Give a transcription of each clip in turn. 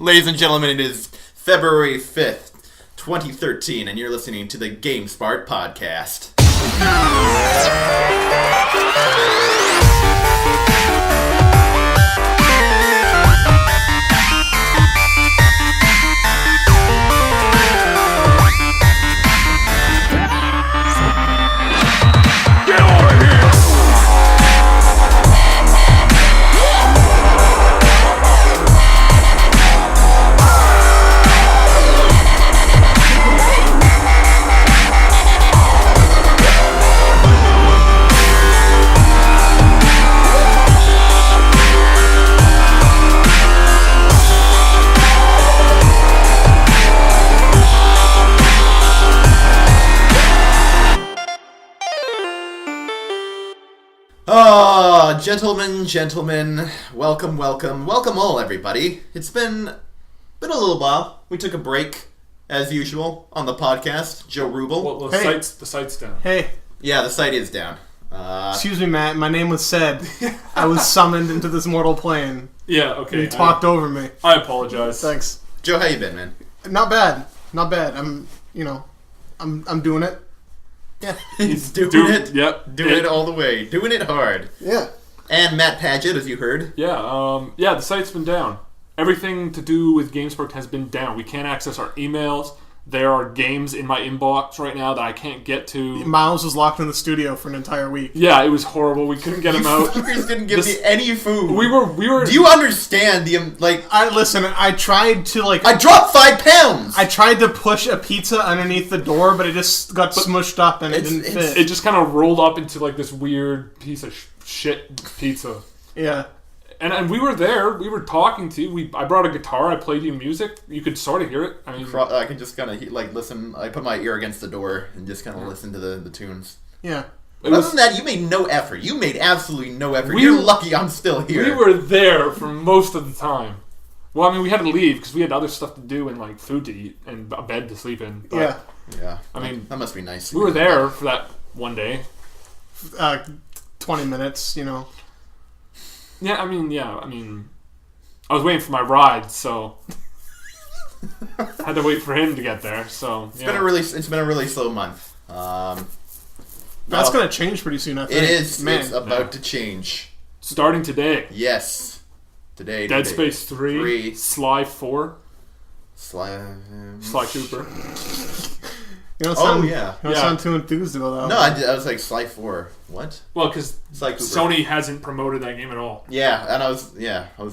Ladies and gentlemen, it is February 5th, 2013, and you're listening to the GameSparked Podcast. Gentlemen, welcome all, everybody. It's been a little while. We took a break, as usual, on the podcast. Joe Rubel. Well, the site's down. Hey. Yeah, the site is down. Excuse me, Matt. My name was said. I was summoned into this mortal plane. Yeah, okay. You talked over me. I apologize. Thanks. Joe, how you been, man? Not bad. I'm doing it. Yeah, he's doing it. Yep. Doing it all the way. Doing it hard. Yeah. And Matt Padgett, as you heard. Yeah, the site's been down. Everything to do with GameSparked has been down. We can't access our emails. There are games in my inbox right now that I can't get to. Myles was locked in the studio for an entire week. Yeah, it was horrible. We couldn't get him out. You fuckers didn't give me any food. We were. Do you understand I tried to I dropped 5 pounds. I tried to push a pizza underneath the door, but it just got smushed up and it didn't fit. It just kind of rolled up into like this weird piece of shit pizza. Yeah. And we were there. We were talking to you. I brought a guitar. I played you music. You could sort of hear it. I mean, I can just kind of listen. I put my ear against the door and just kind of listen to the tunes. Yeah. But other than that, you made no effort. You made absolutely no effort. You're lucky I'm still here. We were there for most of the time. Well, I mean, we had to leave because we had other stuff to do and like food to eat and a bed to sleep in. But, yeah. I mean, that must be nice. We were there for that one day. 20 minutes, you know. Yeah, I mean, I was waiting for my ride, so had to wait for him to get there. So it's been a really slow month. That's gonna change pretty soon. I think it is. Man, it's about to change. Starting today. Yes, today. Dead Space 3, Sly 4, Sly Cooper. You don't sound too enthused about that. No, I was like Sly 4. What? Well, because Sony hasn't promoted that game at all. Yeah, and I was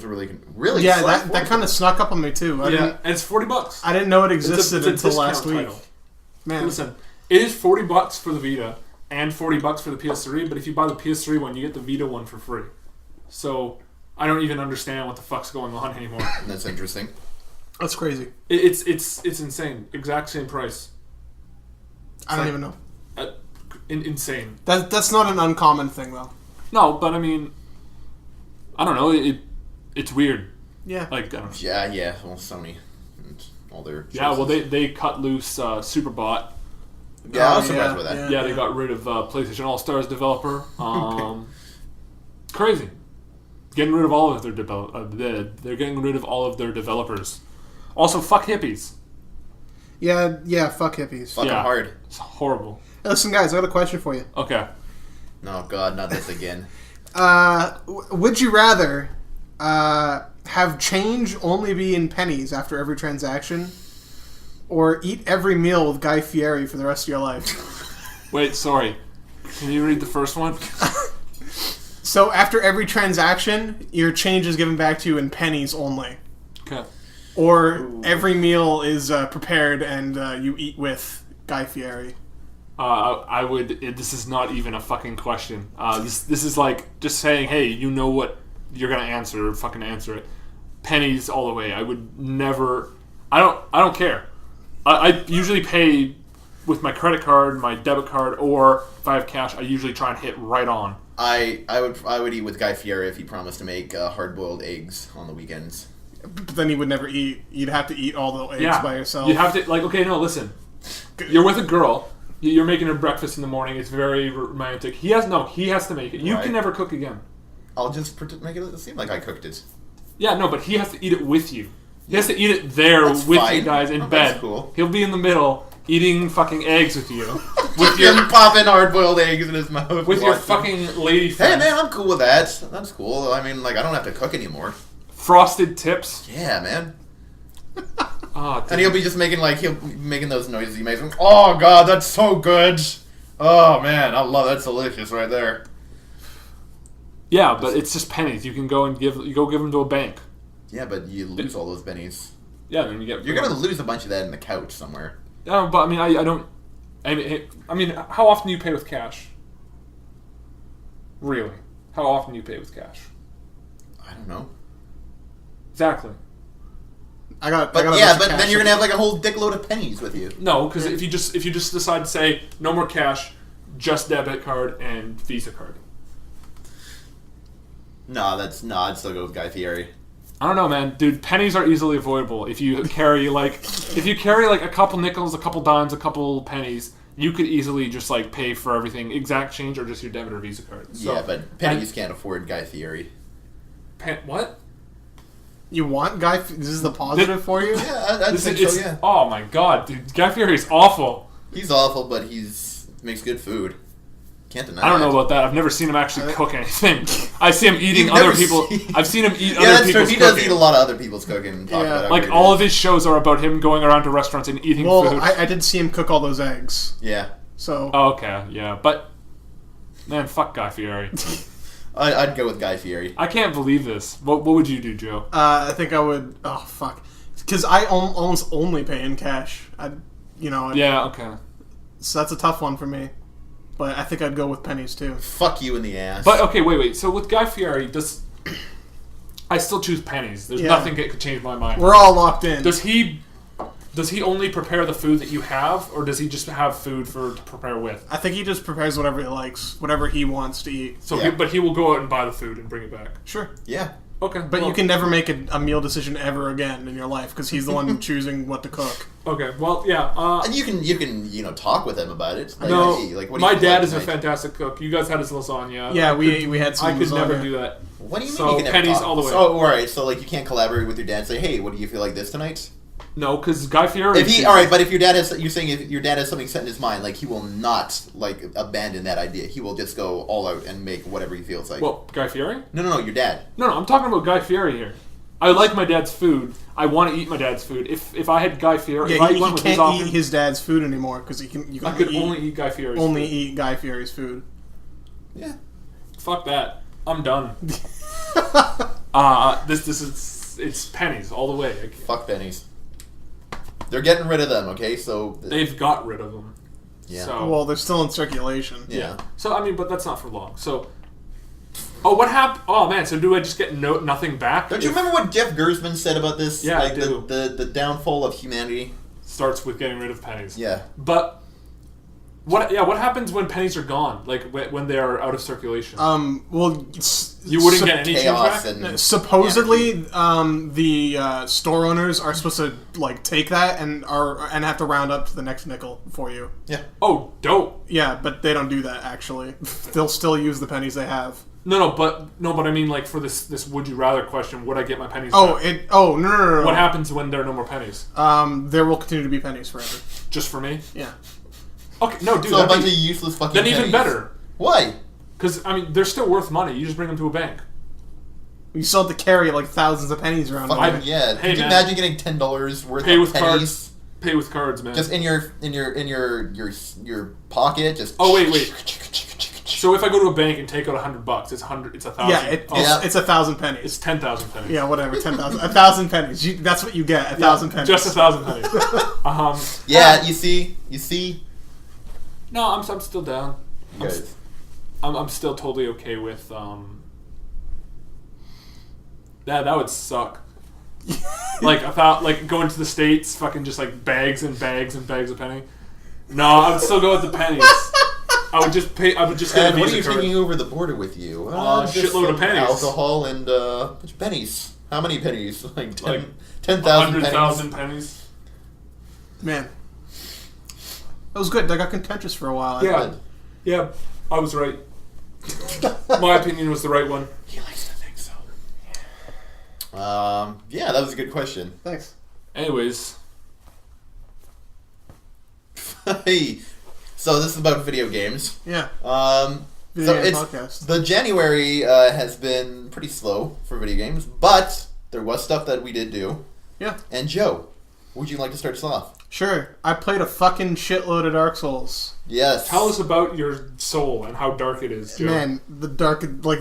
really. Yeah, that kind of snuck up on me too. And it's $40. I didn't know it existed it's a until last week. Title. Man, listen, it is $40 for the Vita and $40 for the PS3. But if you buy the PS3 one, you get the Vita one for free. So I don't even understand what the fuck's going on anymore. That's interesting. That's crazy. It's insane. Exact same price. I don't even know. Insane. That's not an uncommon thing, though. No, but I mean, I don't know. It's weird. Yeah. Like, I don't know. Yeah. Well, Sony and all their choices. Yeah, well, they cut loose Superbot. Yeah, I was surprised by that. Yeah, they got rid of PlayStation All-Stars developer. Crazy. Getting rid of all of their they're getting rid of all of their developers. Also, fuck hippies. Yeah, fuck hippies. Fucking hard. It's horrible. Hey, listen, guys, I got a question for you. Okay. No, God, not this again. Would you rather have change only be in pennies after every transaction, or eat every meal with Guy Fieri for the rest of your life? Wait, sorry. Can you read the first one? So after every transaction, your change is given back to you in pennies only. Okay. Or every meal is prepared and you eat with Guy Fieri. I would. This is not even a fucking question. This is like just saying, hey, you know what you're gonna answer. Fucking answer it. Pennies all the way. I would never. I don't care. I usually pay with my credit card, my debit card, or if I have cash, I usually try and hit right on. I would eat with Guy Fieri if he promised to make hard-boiled eggs on the weekends. But then you would never eat. You'd have to eat all the eggs by yourself. You have to, like, okay, no, listen. You're with a girl. You're making her breakfast in the morning. It's very romantic. He has to make it. You can never cook again. I'll just make it seem like I cooked it. Yeah, no, but he has to eat it with you. He has to eat it there That's with fine. you guys in Oh, bed. that's cool. He'll be in the middle eating fucking eggs with you. With your popping hard-boiled eggs in his mouth. With your fucking lady friend. Hey man, I'm cool with that. That's cool. I mean, like, I don't have to cook anymore. Frosted tips. Yeah, man. Oh, And he'll be just making those noises he makes. Oh god, that's so good. Oh man, I love that's delicious right there. Yeah, but it's just pennies. You can go and give them to a bank. Yeah, but you lose all those bennies. Yeah, then you get. You're gonna lose a bunch of that in the couch somewhere. No, but I mean, I don't. I mean, how often do you pay with cash? Really? How often do you pay with cash? I don't know. Exactly. But then you're gonna have like a whole dickload of pennies with you. No, because if you just decide to say no more cash, just debit card and Visa card. I'd still go with Guy Fieri. I don't know, man, dude. Pennies are easily avoidable if you carry like a couple nickels, a couple dimes, a couple pennies. You could easily just like pay for everything, exact change or just your debit or Visa card. So, yeah, but pennies can't afford Guy Fieri. What? You want Guy? This is the positive for you? Yeah, I'd think so. Yeah. Oh my god, dude, Guy Fieri is awful. He's awful, but makes good food. Can't deny. I don't know it. about that. I've never seen him actually cook anything. I see him eating You've other never people. seen- I've seen him eat Yeah, other that's true. people's He cooking. does eat a lot of other people's cooking. And talk about how Like great all it of his shows are about him going around to restaurants and eating Well, food. I did see him cook all those eggs. Yeah. So. Oh, okay, yeah, but man, fuck Guy Fieri. I'd go with Guy Fieri. I can't believe this. What would you do, Joe? I think I would. Oh fuck, because I almost only pay in cash. Yeah, okay. So that's a tough one for me. But I think I'd go with pennies too. Fuck you in the ass. But okay, wait. So with Guy Fieri, I still choose pennies. There's nothing that could change my mind. We're all locked in. Does he only prepare the food that you have, or does he just have food to prepare with? I think he just prepares whatever he likes, whatever he wants to eat. So, Yeah. but he will go out and buy the food and bring it back. Sure. Yeah. Okay, But you can never make a meal decision ever again in your life because he's the one choosing what to cook. Okay, well, yeah. And you can talk with him about it. Like, No, hey, like, what do my you feel dad like is a tonight? fantastic cook. You guys had his lasagna. Yeah, we had some I could never lasagna. do that. What do you mean So you can never pennies talk? all the way. So, alright, so like you can't collaborate with your dad and say, hey, what do you feel like this tonight? No, because Guy Fieri. But if your dad has something set in his mind, like he will not like abandon that idea. He will just go all out and make whatever he feels like. Well, Guy Fieri? No, your dad. No, I'm talking about Guy Fieri here. I like my dad's food. I want to eat my dad's food. If I had Guy Fieri, if Yeah, I he went with his can't offer, eat his dad's food anymore because you can I could only eat Guy Fieri's only food. eat Guy Fieri's food. Yeah. Fuck that. I'm done. It's pennies all the way. Fuck pennies. They're getting rid of them. Okay, so They've got rid of them. yeah. So, Well, they're still in circulation. Yeah. So I mean, but that's not for long. So, what happened? Oh man, so do I just get nothing back? Don't you remember what Jeff Gersman said about this? Yeah, like I do. The downfall of humanity. Starts with getting rid of pennies. Yeah. But what happens when pennies are gone? Like when they are out of circulation? Well, You wouldn't get any change Chaos back? and supposedly the store owners are supposed to like take that and have to round up to the next nickel for you. yeah. Oh, dope. Yeah, but they don't do that actually. They'll still use the pennies they have. No, but I mean, like for this would you rather question, would I get my pennies Oh, back? no. What happens when there are no more pennies? There will continue to be pennies forever. Just for me? Yeah. Okay, no, dude. So a bunch of useless fucking. then even pennies. better. Why? Because I mean, they're still worth money. You just bring them to a bank. You still have to carry like thousands of pennies around. with Fucking you. yeah. Hey, Could you man. imagine getting $10 worth Pay of with pennies? cards. Pay with cards, man. Just in your pocket, just. Oh wait. So if I go to a bank and take out $100, it's $1,000. Yeah, Yeah. it's 1,000 pennies. It's 10,000 pennies. Yeah, whatever, 10,000. 1,000 pennies. That's what you get, 1,000 pennies. Just 1,000 pennies. Yeah, you see. No, I'm still down. You guys. I'm still totally okay with that would suck. Like I thought, like going to the States, fucking just like bags and bags and bags of penny. No, I would still go with the pennies. I would just get And a what Visa are you card. taking over the border with you? A Just shitload of some pennies. Alcohol and bunch of pennies. How many pennies? Like 10,000 100,000 pennies. pennies. Man. That was good. I got contentious for a while. Yeah, I was right. My opinion was the right one. He likes to think so. Yeah, that was a good question. Thanks. Anyways, Hey, so this is about video games. Yeah. So game it's podcast. the January has been pretty slow for video games, but there was stuff that we did do. Yeah. And Joe, would you like to start us off? Sure. I played a fucking shitload of Dark Souls. Yes. tell us about your soul and how dark it is, Joe. Man, the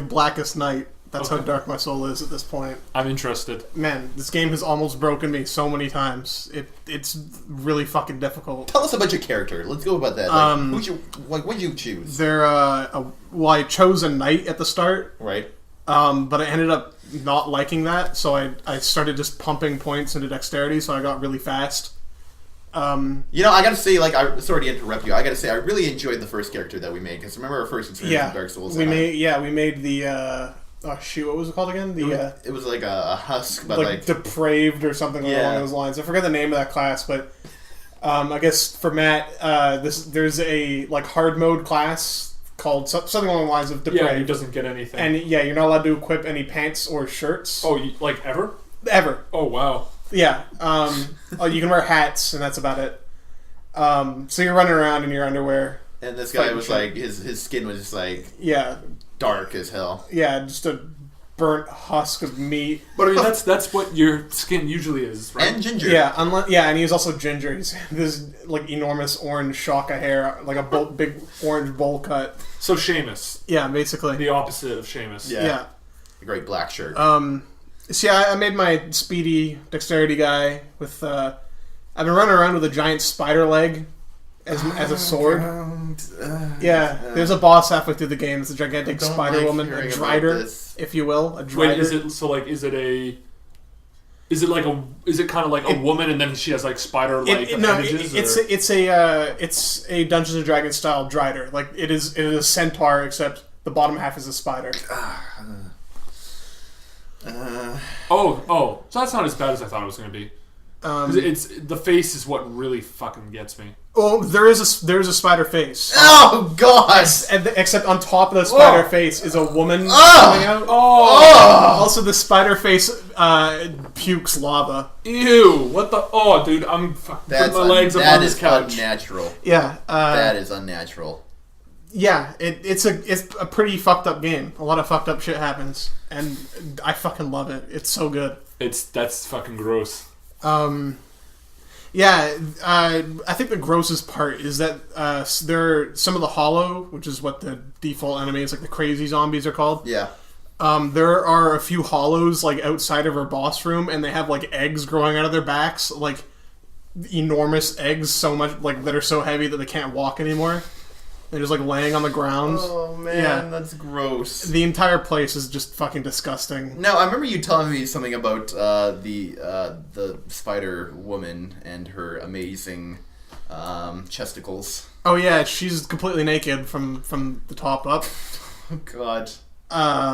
blackest night. That's Okay. how dark my soul is at this point. I'm interested. Man, this game has almost broken me so many times. It's really fucking difficult. Tell us about your character. Let's go about that. What'd you choose? I chose a knight at the start, Right. but I ended up not liking that, so I started just pumping points into dexterity, so I got really fast. I gotta say, sorry to interrupt you. I gotta say, I really enjoyed the first character that we made because remember our first experience in Dark Souls. We made the. Oh shoot! What was it called again? It was like a husk, but depraved or something along those lines. I forget the name of that class, but I guess for Matt, there's a hard mode class called something along the lines of depraved. Yeah, he doesn't get anything. And you're not allowed to equip any pants or shirts. Oh, ever? Ever. Oh, wow. Yeah. You can wear hats, and that's about it. So you're running around in your underwear. And this guy was his skin was just dark as hell. Yeah, just a burnt husk of meat. But I mean, that's what your skin usually is, right? And ginger. Yeah, and he's also ginger. He's this enormous orange shock of hair, like a big orange bowl cut. So Seamus. Yeah, basically. The opposite of Seamus. Yeah. A great black shirt. So yeah, I made my speedy dexterity guy with. I've been running around with a giant spider leg as a sword. There's a boss halfway through the game. It's a gigantic spider woman, a drider, if you will, a drider. Wait, is it kind of like a woman and then she has spider-like appendages? It's a Dungeons and Dragons style drider. It is a centaur, except the bottom half is a spider. So that's not as bad as I thought it was going to be. The face is what really fucking gets me. Oh, there is a spider face. Oh God! Except on top of the spider face is a woman coming out. Also, the spider face pukes lava. Ew! What the? Oh, dude, I'm putting my legs up on this couch. That is unnatural. Yeah, that is unnatural. Yeah, it's a pretty fucked up game. A lot of fucked up shit happens, and I fucking love it. It's so good. That's fucking gross. I think the grossest part is that some of the hollow, which is what the default enemies, the crazy zombies, are called. Yeah. There are a few hollows outside of our boss room, and they have eggs growing out of their backs, enormous eggs, so much that are so heavy that they can't walk anymore. They're just laying on the ground. Oh man, that's gross. The entire place is just fucking disgusting. Now I remember you telling me something about the spider woman and her amazing chesticles. Oh yeah, she's completely naked from the top up. Oh God.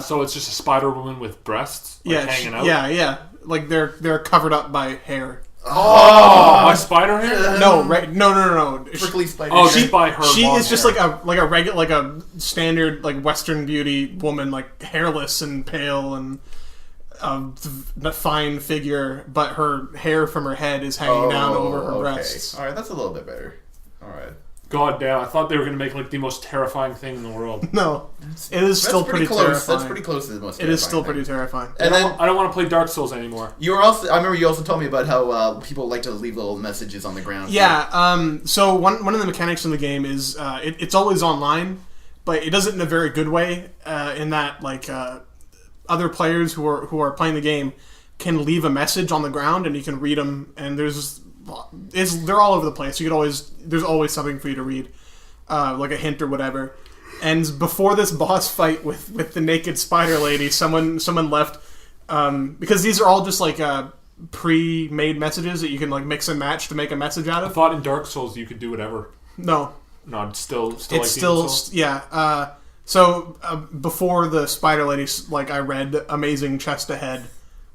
So it's just a spider woman with breasts hanging out? Yeah. They're covered up by hair. Oh, my spider hair? No, right? No. Prickly spider. Oh, just by her. She is just hair. a standard Western beauty woman, hairless and pale and a fine figure, but her hair from her head is hanging down over her breasts. All right, that's a little bit better. All right. God damn! I thought they were going to make the most terrifying thing in the world. No, it is still pretty close. terrifying. That's pretty close to the most. It is still pretty terrifying. And then I don't want to play Dark Souls anymore. I remember you also told me about how people like to leave little messages on the ground. Yeah. So one of the mechanics in the game is it's always online, but it does it in a very good way. In that other players who are playing the game can leave a message on the ground and you can read them. And they're all over the place. There's always something for you to read, a hint or whatever. And before this boss fight with the naked spider lady, someone left because these are all just pre-made messages that you can mix and match to make a message out I of. thought in Dark Souls you could do whatever. No, it's still it's still yeah. So before the spider lady, I read "Amazing Chest Ahead,"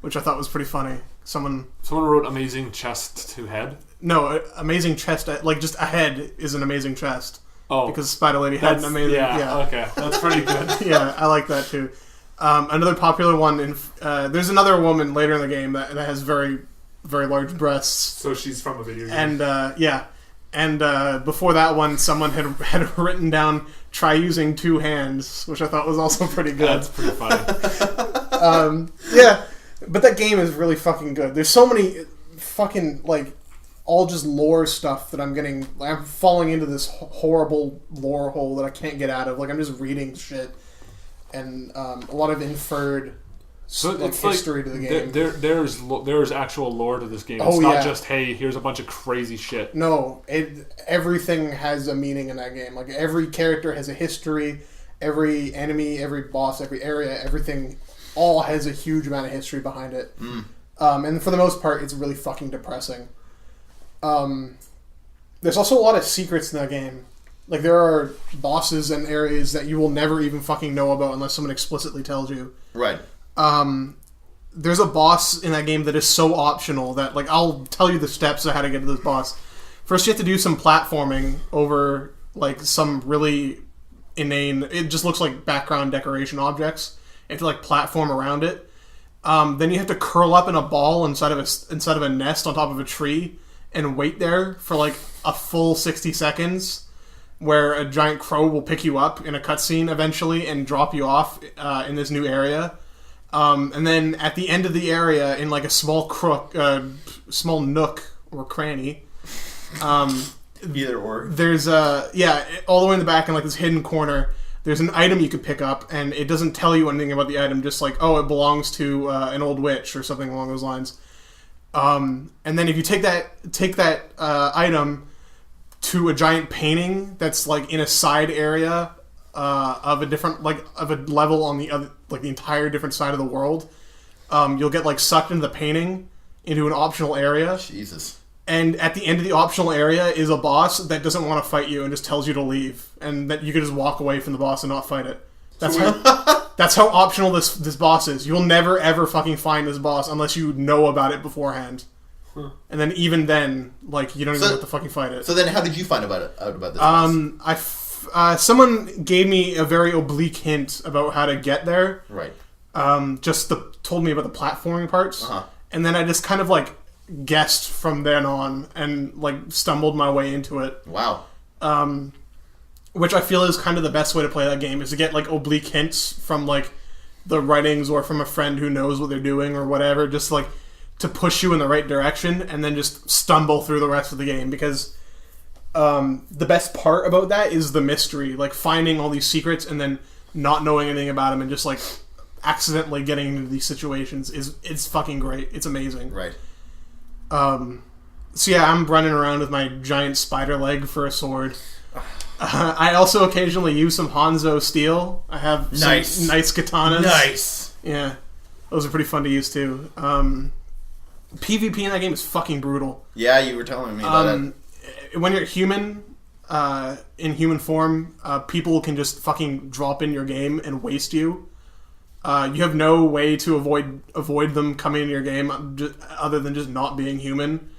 which I thought was pretty funny. Someone wrote "amazing chest to head." No, amazing chest. Just ahead is an amazing chest. Oh, because Spider Lady had an amazing. Yeah, okay, that's pretty good. Yeah, I like that too. Another popular one, there's another woman later in the game that has very, very large breasts. So she's from a video game. And, yeah. And before that one, someone had written down, try using 2 hands, which I thought was also pretty good. That's pretty funny. Yeah, but that game is really fucking good. There's so many fucking, like, all just lore stuff that I'm falling into this horrible lore hole that I can't get out of. Like, I'm just reading shit. And a lot of inferred it's history to the game. There's actual lore to this game. Oh, it's not just, hey, here's a bunch of crazy shit. No, everything has a meaning in that game. Like, every character has a history. Every enemy, every boss, every area, everything all has a huge amount of history behind it. And for the most part, it's really fucking depressing. There's also a lot of secrets in that game. Like, there are bosses and areas that you will never even fucking know about unless someone explicitly tells you. Right. There's a boss in that game that is so optional that, like, I'll tell you the steps of how to get to this boss. First, you have to do some platforming over, like, some really inane... It just looks like background decoration objects. You have to, like, platform around it. Then you have to curl up in a ball inside of a nest on top of a tree and wait there for, like, a full 60 seconds where a giant crow will pick you up in a cutscene eventually and drop you off in this new area. And then at the end of the area, in like a small small nook or cranny, either or, there's all the way in the back in like this hidden corner. There's an item you could pick up, and it doesn't tell you anything about the item. Just like, oh, it belongs to an old witch or something along those lines. And then if you take that item to a giant painting that's like in a side area of a different of a level on the other, like the entire different side of the world, you'll get like sucked into the painting into an optional area. Jesus. And at the end of the optional area is a boss that doesn't want to fight you and just tells you to leave, and that you can just walk away from the boss and not fight it. That's how optional this boss is. You'll never ever fucking find this boss unless you know about it beforehand. And then even then, like, you don't even have to fucking fight it. So then, how did you find out about this boss? Someone gave me a very oblique hint about how to get there. Right. Just told me about the platforming parts. Uh-huh. And then I just kind of, like, guessed from then on and, like, stumbled my way into it. Wow. Which I feel is kind of the best way to play that game, is to get, like, oblique hints from, like, the writings or from a friend who knows what they're doing or whatever, just, like, to push you in the right direction, and then just stumble through the rest of the game, because the best part about that is the mystery, like finding all these secrets and then not knowing anything about them and just like accidentally getting into these situations it's fucking great. It's amazing. Right. So yeah, I'm running around with my giant spider leg for a sword. I also occasionally use some Hanzo steel. I have some nice katanas. Nice. Yeah, those are pretty fun to use too. PvP in that game is fucking brutal. Yeah, you were telling me about it. When you're human, in human form, people can just fucking drop in your game and waste you. You have no way to avoid them coming in your game other than just not being human,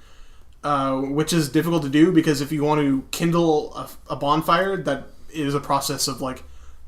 which is difficult to do, because if you want to kindle a bonfire, that is a process of like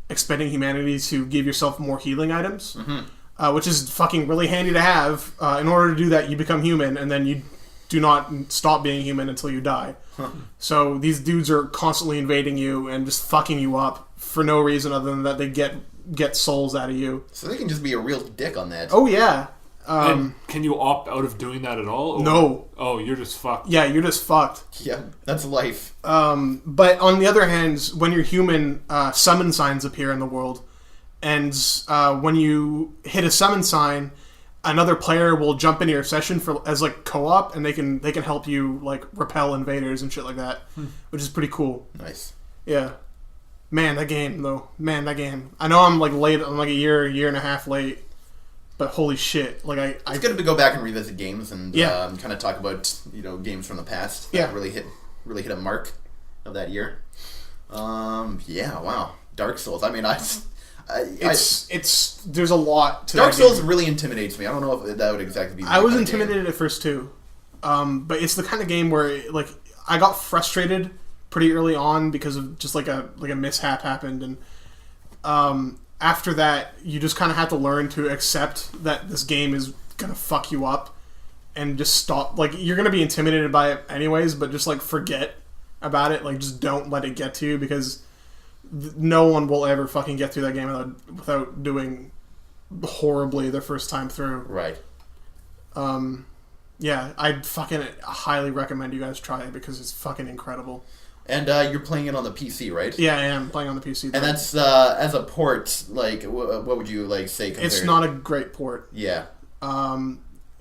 expending humanity to give yourself more healing items. Mm-hmm. Which is fucking really handy to have. In order to do that, you become human, and then you do not stop being human until you die. Huh. So these dudes are constantly invading you and just fucking you up for no reason other than that they get souls out of you. So they can just be a real dick on that. Oh, yeah. And can you opt out of doing that at all? Or? No. Oh, you're just fucked. Yeah, you're just fucked. Yeah, that's life. But on the other hand, when you're human, summon signs appear in the world. And when you hit a summon sign, another player will jump into your session as like co-op, and they can help you like repel invaders and shit like that, which is pretty cool. Nice. Yeah. Man, that game though. I know I'm like late. I'm like a year and a half late, but holy shit! Like it's good to go back and revisit games and yeah. Kind of talk about games from the past that yeah. really hit a mark of that year. Yeah. Wow. Dark Souls. I mean, there's a lot to Dark that Souls game. Really intimidates me. I don't know if that would exactly be. I was intimidated at first too, but it's the kind of game where like I got frustrated pretty early on because of just like a mishap happened, and after that, you just kind of have to learn to accept that this game is gonna fuck you up, and just stop. Like, you're gonna be intimidated by it anyways, but just like forget about it. Like, just don't let it get to you, because no one will ever fucking get through that game without doing horribly their first time through. Right. Yeah, I'd fucking highly recommend you guys try it, because it's fucking incredible. And you're playing it on the PC, right? Yeah, I am playing on the PC. And that's as a port. Like, what would you like say? It's not a great port. Yeah.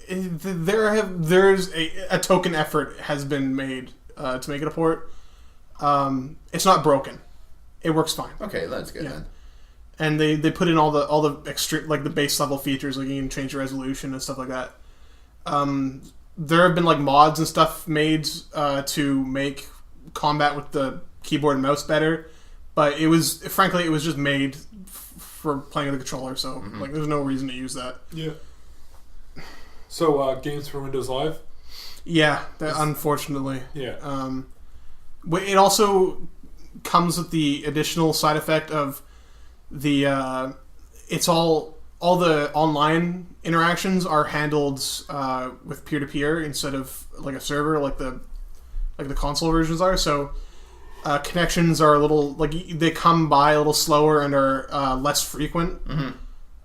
There's a token effort has been made to make it a port. It's not broken. It works fine. Okay, that's good then. And they put in all the extreme, like the base level features, like you can change the resolution and stuff like that. There have been like mods and stuff made to make combat with the keyboard and mouse better, but it was just made for playing with the controller, so like there's no reason to use that. Yeah. So games for Windows Live? Yeah, unfortunately. Yeah. It also comes with the additional side effect of the it's all the online interactions are handled with peer-to-peer instead of like a server, like the console versions are. So connections are a little, like, they come by a little slower and are less frequent.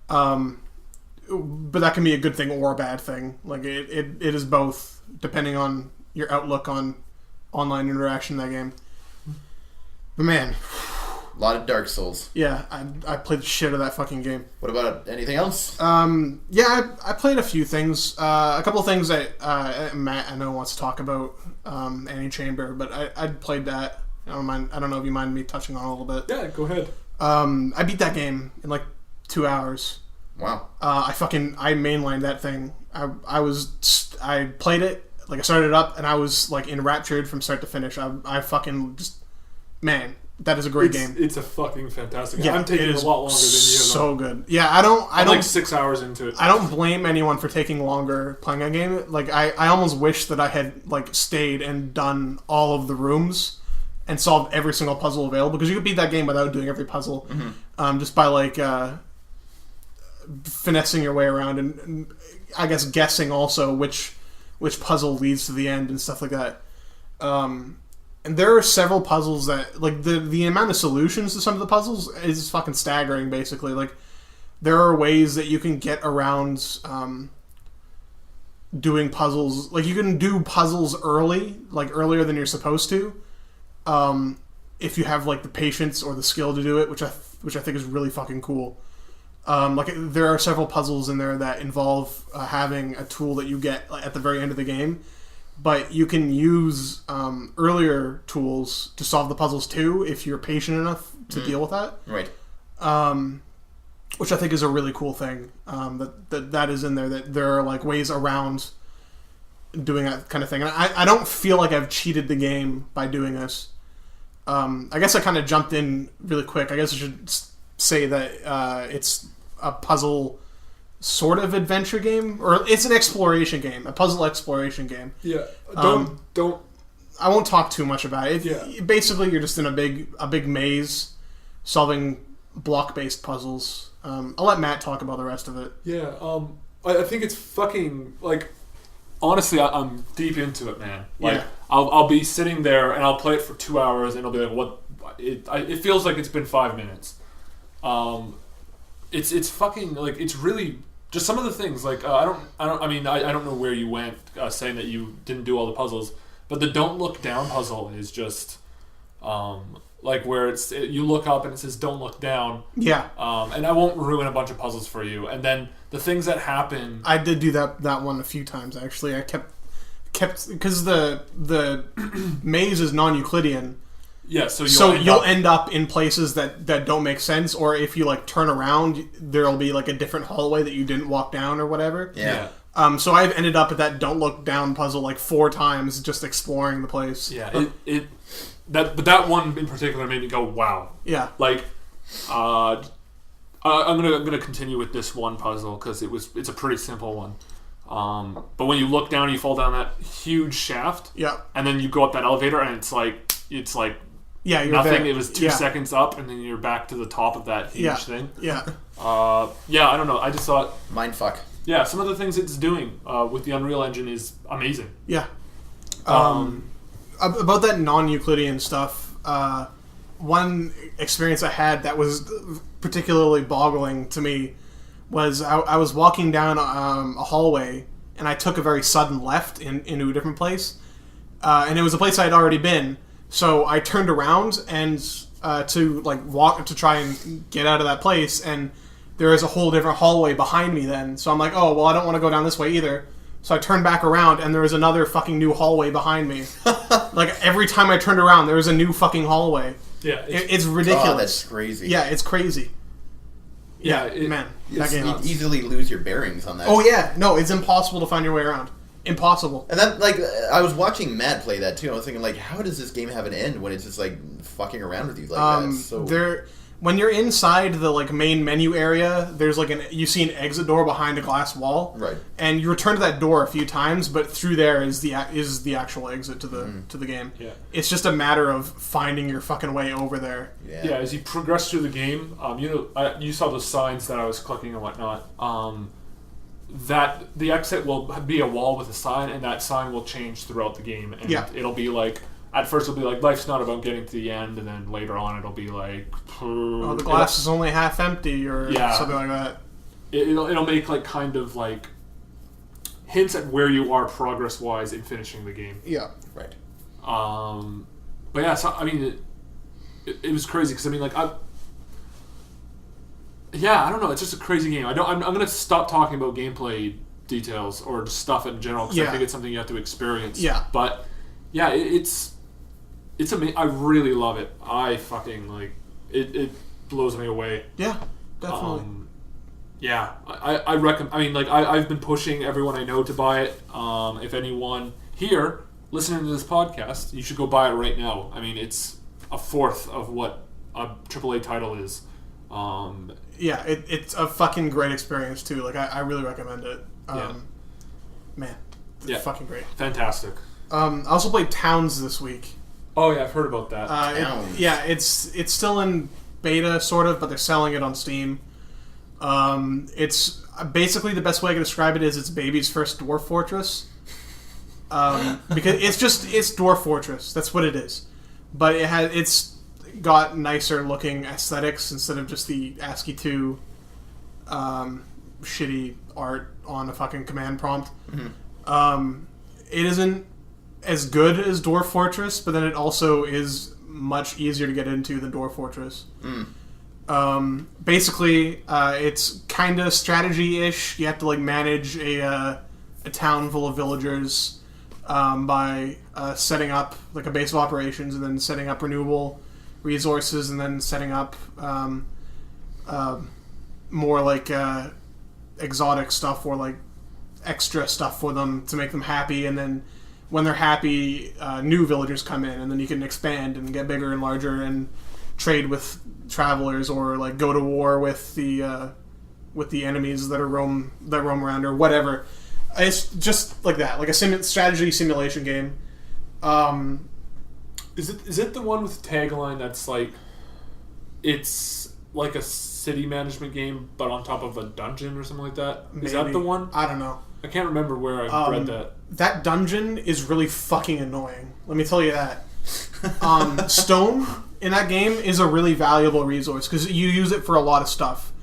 But that can be a good thing or a bad thing. Like, it is both, depending on your outlook on online interaction in that game. But man, a lot of Dark Souls. Yeah, I played the shit out of that fucking game. What about anything else? Yeah, I played a few things. A couple of things that Matt, I know, wants to talk about. Antichamber, but I played that. I don't know if you mind me touching on it a little bit. Yeah, go ahead. I beat that game in like 2 hours. Wow. I mainlined that thing. I played it, like I started it up, and I was like enraptured from start to finish. I fucking just, man, that is a great game. It's a fucking fantastic game. Yeah, I'm taking it a lot longer than you. So good. Yeah, I'm like 6 hours into it. I don't blame anyone for taking longer playing that game. Like, I almost wish that I had like stayed and done all of the rooms and solved every single puzzle available, because you could beat that game without doing every puzzle, just by like finessing your way around and I guess guessing also which puzzle leads to the end and stuff like that. And there are several puzzles that, like, the amount of solutions to some of the puzzles is fucking staggering, basically. Like, there are ways that you can get around doing puzzles. Like, you can do puzzles early, like, earlier than you're supposed to, if you have, like, the patience or the skill to do it, which I think is really fucking cool. Like, there are several puzzles in there that involve having a tool that you get at the very end of the game, but you can use earlier tools to solve the puzzles too if you're patient enough to deal with that. Right. Which I think is a really cool thing. That is in there. That there are like ways around doing that kind of thing. And I don't feel like I've cheated the game by doing this. I guess I kind of jumped in really quick. I guess I should say that it's a puzzle sort of adventure game, or it's an exploration game, a puzzle exploration game. Yeah. Don't. I won't talk too much about it. Yeah. Basically, you're just in a big maze, solving block-based puzzles. I'll let Matt talk about the rest of it. Yeah. I think it's fucking, like, honestly, I'm deep into it, man. Like, yeah. I'll be sitting there and I'll play it for 2 hours and I'll be like, what? It feels like it's been 5 minutes. It's fucking, like, it's really just some of the things, like, I don't know where you went saying that you didn't do all the puzzles, but the don't look down puzzle is just like where you look up and it says don't look down. Yeah. And I won't ruin a bunch of puzzles for you. And then the things that happen, I did do that one a few times actually. I kept because the maze is non-Euclidean. Yeah, so you'll end up in places that don't make sense, or if you like turn around, there'll be like a different hallway that you didn't walk down or whatever. Yeah. So I've ended up at that don't look down puzzle like 4 times just exploring the place. Yeah. But that one in particular made me go, wow. Yeah. Like, I'm gonna continue with this one puzzle because it's a pretty simple one. But when you look down, you fall down that huge shaft. Yeah. And then you go up that elevator, and it's like Yeah, you're nothing. there. It was 2 seconds up, and then you're back to the top of that huge thing. Yeah. I don't know. I just thought... Mindfuck. Yeah, some of the things it's doing with the Unreal Engine is amazing. Yeah. About that non-Euclidean stuff, one experience I had that was particularly boggling to me was I was walking down a hallway, and I took a very sudden left into a different place. And it was a place I had already been, so I turned around and to walk to try and get out of that place, and there is a whole different hallway behind me then. So I'm like, oh, well, I don't want to go down this way either. So I turned back around, and there was another fucking new hallway behind me. Every time I turned around, there was a new fucking hallway. Yeah. It's ridiculous. Oh, that's crazy. Yeah, it's crazy. Yeah, man. You'd easily lose your bearings on that. Oh, yeah. No, it's impossible to find your way around. Impossible. And then, I was watching Matt play that, too. I was thinking, how does this game have an end when it's just, fucking around with you like that? So... When you're inside the main menu area, there's you see an exit door behind a glass wall, right? And you return to that door a few times, but through there is the actual exit to the game. Yeah, it's just a matter of finding your fucking way over there. Yeah, as you progress through the game, you saw those signs that I was clicking and whatnot. That the exit will be a wall with a sign, and that sign will change throughout the game, and it'll be at first it'll be life's not about getting to the end, and then later on it'll be the glass is only half empty, or something like that. It'll make hints at where you are progress wise in finishing the game. Yeah, right. But yeah, so I mean, it was crazy because I don't know. It's just a crazy game. I'm gonna stop talking about gameplay details or just stuff in general because I think it's something you have to experience. Yeah, but yeah, it's amazing. I really love it. I fucking it blows me away. Yeah, definitely. I recommend. I mean, I've been pushing everyone I know to buy it. If anyone here listening to this podcast, you should go buy it right now. I mean, it's a fourth of what a AAA title is. It's a fucking great experience too. I really recommend it. Man, it's fucking great. Fantastic. I also played Towns this week. Oh yeah, I've heard about that. It's still in beta, sort of, but they're selling it on Steam. It's basically the best way I can describe it is it's baby's first Dwarf Fortress. Because it's Dwarf Fortress. That's what it is. But it's got nicer looking aesthetics instead of just the ASCII 2 shitty art on a fucking command prompt. Mm-hmm. It isn't as good as Dwarf Fortress, but then it also is much easier to get into than Dwarf Fortress. Basically, it's kind of strategy-ish. You have to manage a town full of villagers by setting up a base of operations, and then setting up renewable resources, and then setting up more exotic stuff or extra stuff for them to make them happy, and then when they're happy, new villagers come in, and then you can expand and get bigger and larger and trade with travelers or go to war with the enemies that roam around or whatever. It's just like that, a strategy simulation game. Is it the one with the tagline that's it's like a city management game but on top of a dungeon or something like that? Maybe. Is that the one? I don't know. I can't remember where I read that. That dungeon is really fucking annoying. Let me tell you that. Stone in that game is a really valuable resource because you use it for a lot of stuff.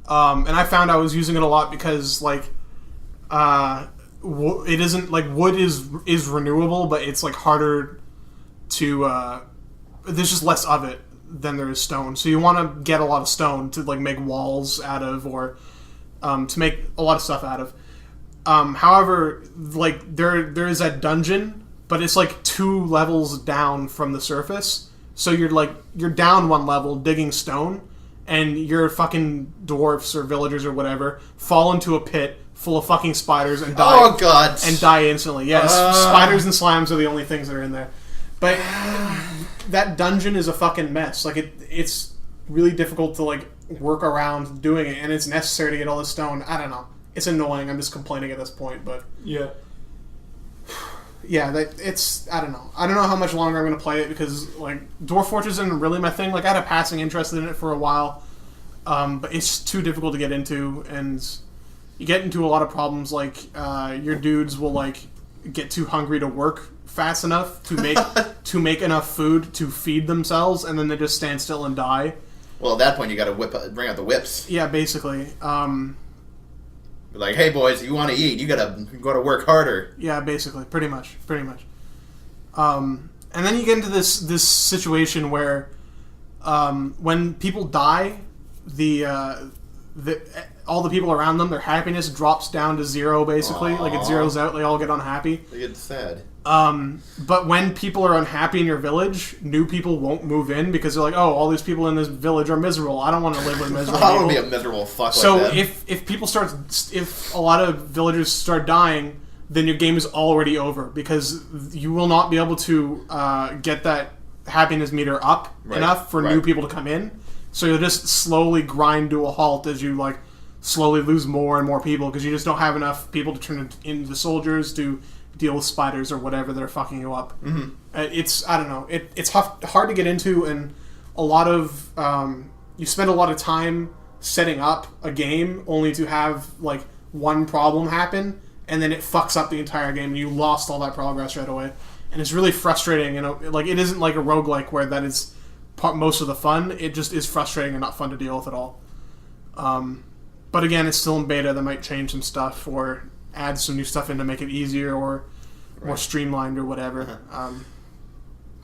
And I found I was using it a lot because it isn't wood is renewable, but it's harder to. There's just less of it than there is stone, so you want to get a lot of stone to make walls out of or to make a lot of stuff out of. However, there is that dungeon, but it's 2 levels down from the surface. So you're down 1 level digging stone, and your fucking dwarfs or villagers or whatever fall into a pit full of fucking spiders and die. Oh god! And die instantly. Yes, spiders and slimes are the only things that are in there. But that dungeon is a fucking mess. It's really difficult to work around doing it, and it's necessary to get all the stone. I don't know. It's annoying. I'm just complaining at this point, but yeah. Yeah, I don't know. I don't know how much longer I'm going to play it because, like, Dwarf Fortress isn't really my thing. Like, I had a passing interest in it for a while, but it's too difficult to get into, and you get into a lot of problems. Like, your dudes will, like, get too hungry to work fast enough to make enough food to feed themselves, and then they just stand still and die. Well, at that point, you got to bring out the whips. Yeah, basically. Like, hey boys, you want to eat? You gotta work harder. Yeah, basically, pretty much. And then you get into this situation where, when people die, all the people around them, their happiness drops down to zero. Basically, like it zeroes out. They all get unhappy. They get sad. But when people are unhappy in your village, new people won't move in because they're like, oh, all these people in this village are miserable. I don't want to live with miserable people. I don't want to be a miserable fuck so like that. if a lot of villagers start dying, then your game is already over because you will not be able to get that happiness meter up enough for new people to come in. So you'll just slowly grind to a halt as you like slowly lose more and more people because you just don't have enough people to turn into soldiers to deal with spiders or whatever that are fucking you up. Mm-hmm. I don't know. It's hard to get into, and a lot of you spend a lot of time setting up a game only to have like one problem happen, and then it fucks up the entire game, and you lost all that progress right away. And it's really frustrating. Like it isn't like a roguelike where that is most of the fun. It just is frustrating and not fun to deal with at all. But again, it's still in beta. They might change some stuff or add some new stuff in to make it easier or more streamlined or whatever.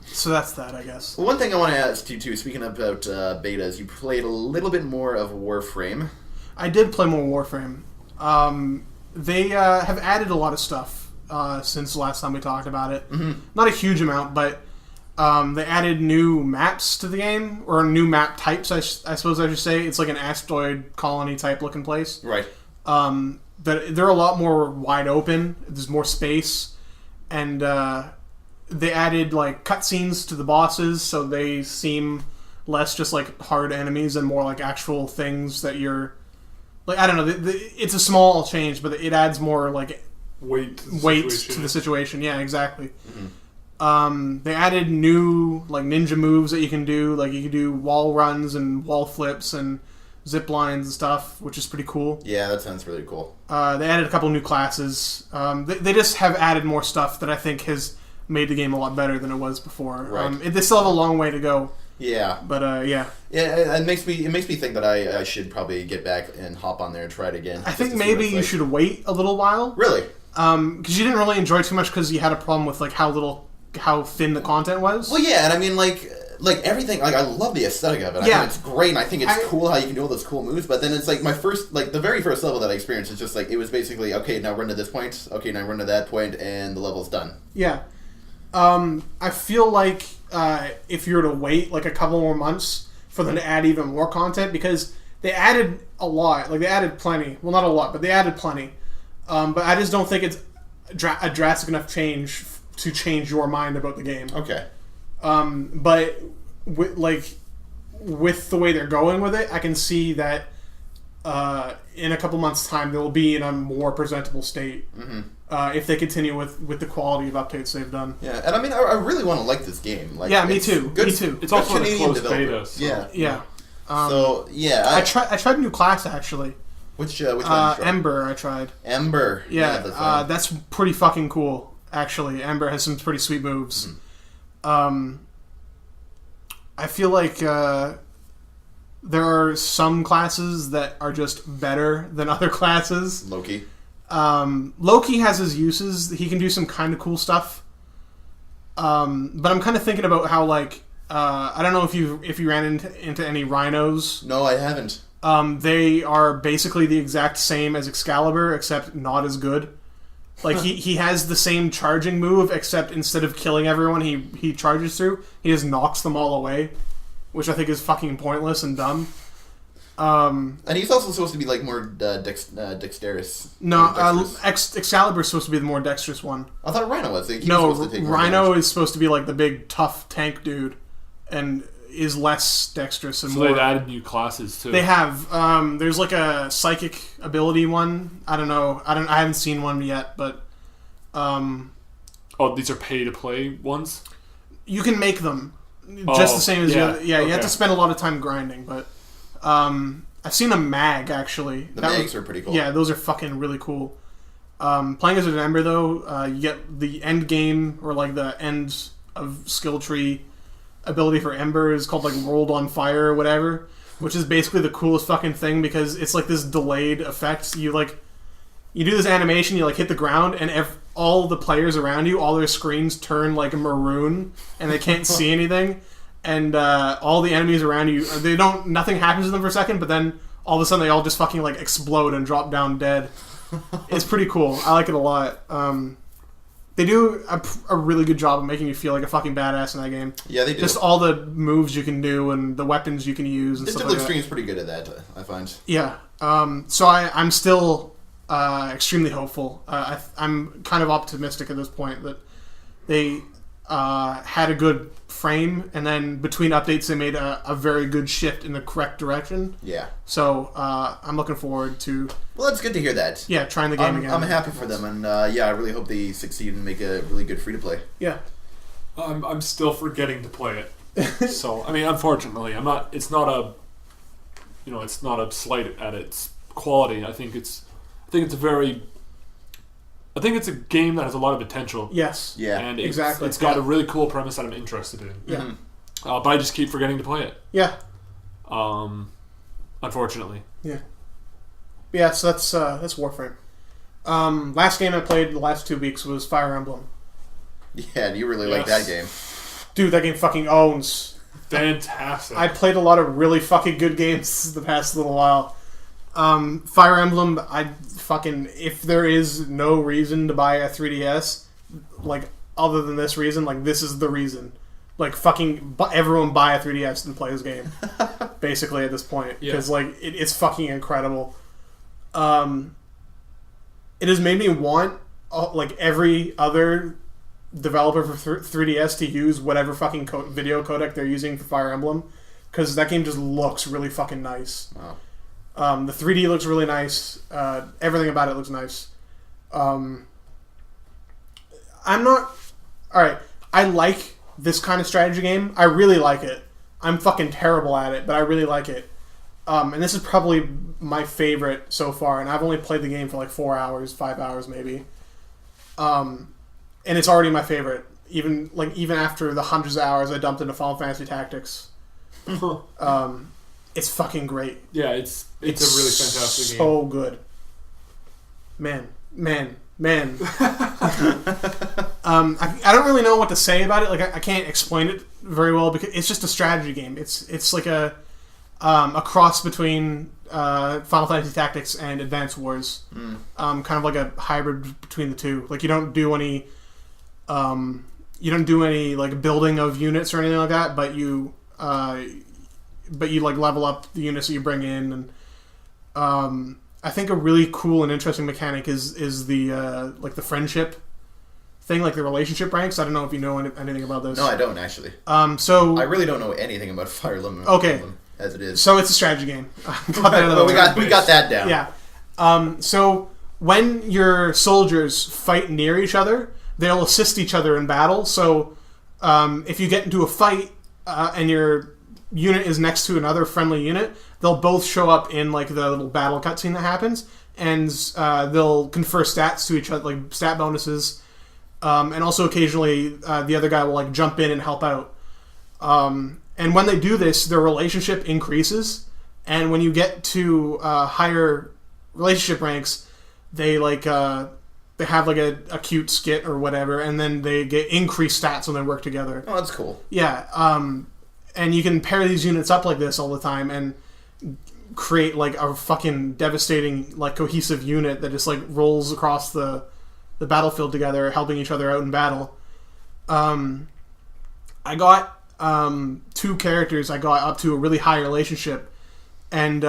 So that's that, I guess. Well, one thing I want to ask you, too, speaking about betas, you played a little bit more of Warframe. I did play more Warframe. They have added a lot of stuff since the last time we talked about it. Mm-hmm. Not a huge amount, but they added new maps to the game, or new map types, I suppose I should say. It's like an asteroid colony type looking place. Right. They're a lot more wide open. There's more space, and they added like cutscenes to the bosses, so they seem less just like hard enemies and more like actual things that you're like. I don't know. It's a small change, but it adds more like weight to the situation. Yeah, exactly. Mm-hmm. They added new like ninja moves that you can do. Like you can do wall runs and wall flips and zip lines and stuff, which is pretty cool. Yeah, that sounds really cool. They added a couple new classes. They just have added more stuff that I think has made the game a lot better than it was before. Right. They still have a long way to go. Yeah. But yeah. Yeah, it makes me think that I should probably get back and hop on there and try it again. I think maybe you should wait a little while. Really? Because you didn't really enjoy it too much because you had a problem with like how thin the content was. Well, yeah, and I mean like everything, like I love the aesthetic of it. Yeah. I think it's great, and I think it's cool how you can do all those cool moves. But then it's like the very first level that I experienced is just like it was basically okay. Now run to this point. Okay, now run to that point, and the level's done. Yeah. I feel like if you were to wait like a couple more months for them to add even more content, because they added a lot. Like they added plenty. Well, not a lot, but they added plenty. But I just don't think it's a drastic enough change to change your mind about the game. Okay. But with the way they're going with it, I can see that in a couple months' time they'll be in a more presentable state. Mm-hmm. If they continue with the quality of updates they've done. Yeah, and I mean, I really want to like this game. Like, yeah, me too. Good, me too. It's also Canadian a close beta. So. Yeah. Yeah. So yeah, I tried a new class actually. Which one? Ember. I tried. Ember. Yeah, that's pretty fucking cool. Actually, Ember has some pretty sweet moves. Mm-hmm. I feel like there are some classes that are just better than other classes. Loki. Loki has his uses. He can do some kind of cool stuff. But I'm kind of thinking about how like I don't know if you ran into any rhinos. No, I haven't. They are basically the exact same as Excalibur, except not as good. Like he has the same charging move, except instead of killing everyone he charges through, he just knocks them all away, which I think is fucking pointless and dumb. And he's also supposed to be like more dexterous. No, Excalibur is supposed to be the more dexterous one. I thought Rhino was. Rhino is supposed to be like the big tough tank dude, and is less dexterous and so more. They've added new classes too. They have. There's like a psychic ability one. I don't know. I haven't seen one yet, but Oh, these are pay-to-play ones? You can make them. Just the same as the other. Yeah, you have to spend a lot of time grinding, but I've seen a mag, actually. The mags are pretty cool. Yeah, those are fucking really cool. Playing as an Ember, though, you get the end game, or like the end of skill tree ability for Ember is called like World on Fire or whatever, which is basically the coolest fucking thing because it's like this delayed effect. You do this animation, you like hit the ground, and all the players around you, all their screens turn like maroon, and they can't see anything. And all the enemies around you, nothing happens to them for a second, but then all of a sudden they all just fucking like explode and drop down dead. It's pretty cool. I like it a lot. They do a really good job of making you feel like a fucking badass in that game. Yeah, they do. Just all the moves you can do and the weapons you can use and stuff like that. Digital Extreme's pretty good at that, I find. Yeah. So I'm still extremely hopeful. I'm kind of optimistic at this point that they had a good frame, and then between updates they made a very good shift in the correct direction. Yeah. So I'm looking forward to... Well, it's good to hear that. Yeah, trying the game again. I'm happy for them, and I really hope they succeed and make a really good free-to-play. Yeah. I'm still forgetting to play it. So, I mean, unfortunately, it's not a slight at its quality. I think it's a game that has a lot of potential. Yes. Yeah. And exactly. It's got a really cool premise that I'm interested in. Yeah. But I just keep forgetting to play it. Yeah. Unfortunately. Yeah. Yeah, so that's Warframe. Last game I played the last 2 weeks was Fire Emblem. Yeah, you really like that game. Dude, that game fucking owns. Fantastic. I played a lot of really fucking good games the past little while. Fire Emblem, if there is no reason to buy a 3DS, like, other than this reason, like, this is the reason. Like, fucking everyone buy a 3DS and play this game. Basically, at this point. Because, like, it's fucking incredible. It has made me want, like, every other developer for 3DS to use whatever fucking video codec they're using for Fire Emblem. Because that game just looks really fucking nice. Wow. The 3D looks really nice. Everything about it looks nice. Alright, I like this kind of strategy game. I really like it. I'm fucking terrible at it, but I really like it. And this is probably my favorite so far, and I've only played the game for like 4 hours, 5 hours maybe. And it's already my favorite. Even after the hundreds of hours I dumped into Final Fantasy Tactics. It's fucking great. Yeah, it's a really fantastic game. So good. Man. I don't really know what to say about it. Like I can't explain it very well because it's just a strategy game. It's like a cross between Final Fantasy Tactics and Advance Wars. Kind of like a hybrid between the two. Like you don't do any like building of units or anything like that, but you like level up the units that you bring in, and I think a really cool and interesting mechanic is the like the friendship thing, like the relationship ranks. I don't know if you know anything about this. No, I don't actually. So I really don't know anything about Fire Emblem. Okay. As it is. So it's a strategy game. We got that down. Yeah. So when your soldiers fight near each other, they'll assist each other in battle. So if you get into a fight and your unit is next to another friendly unit, they'll both show up in like the little battle cutscene that happens, and they'll confer stats to each other, like stat bonuses, and also occasionally the other guy will like jump in and help out. And when they do this, their relationship increases, and when you get to higher relationship ranks, they have like a cute skit or whatever, and then they get increased stats when they work together. Oh, that's cool. Yeah. And you can pair these units up like this all the time and create like a fucking devastating, like cohesive unit that just like rolls across the battlefield together, helping each other out in battle. I got 2 characters I got up to a really high relationship, and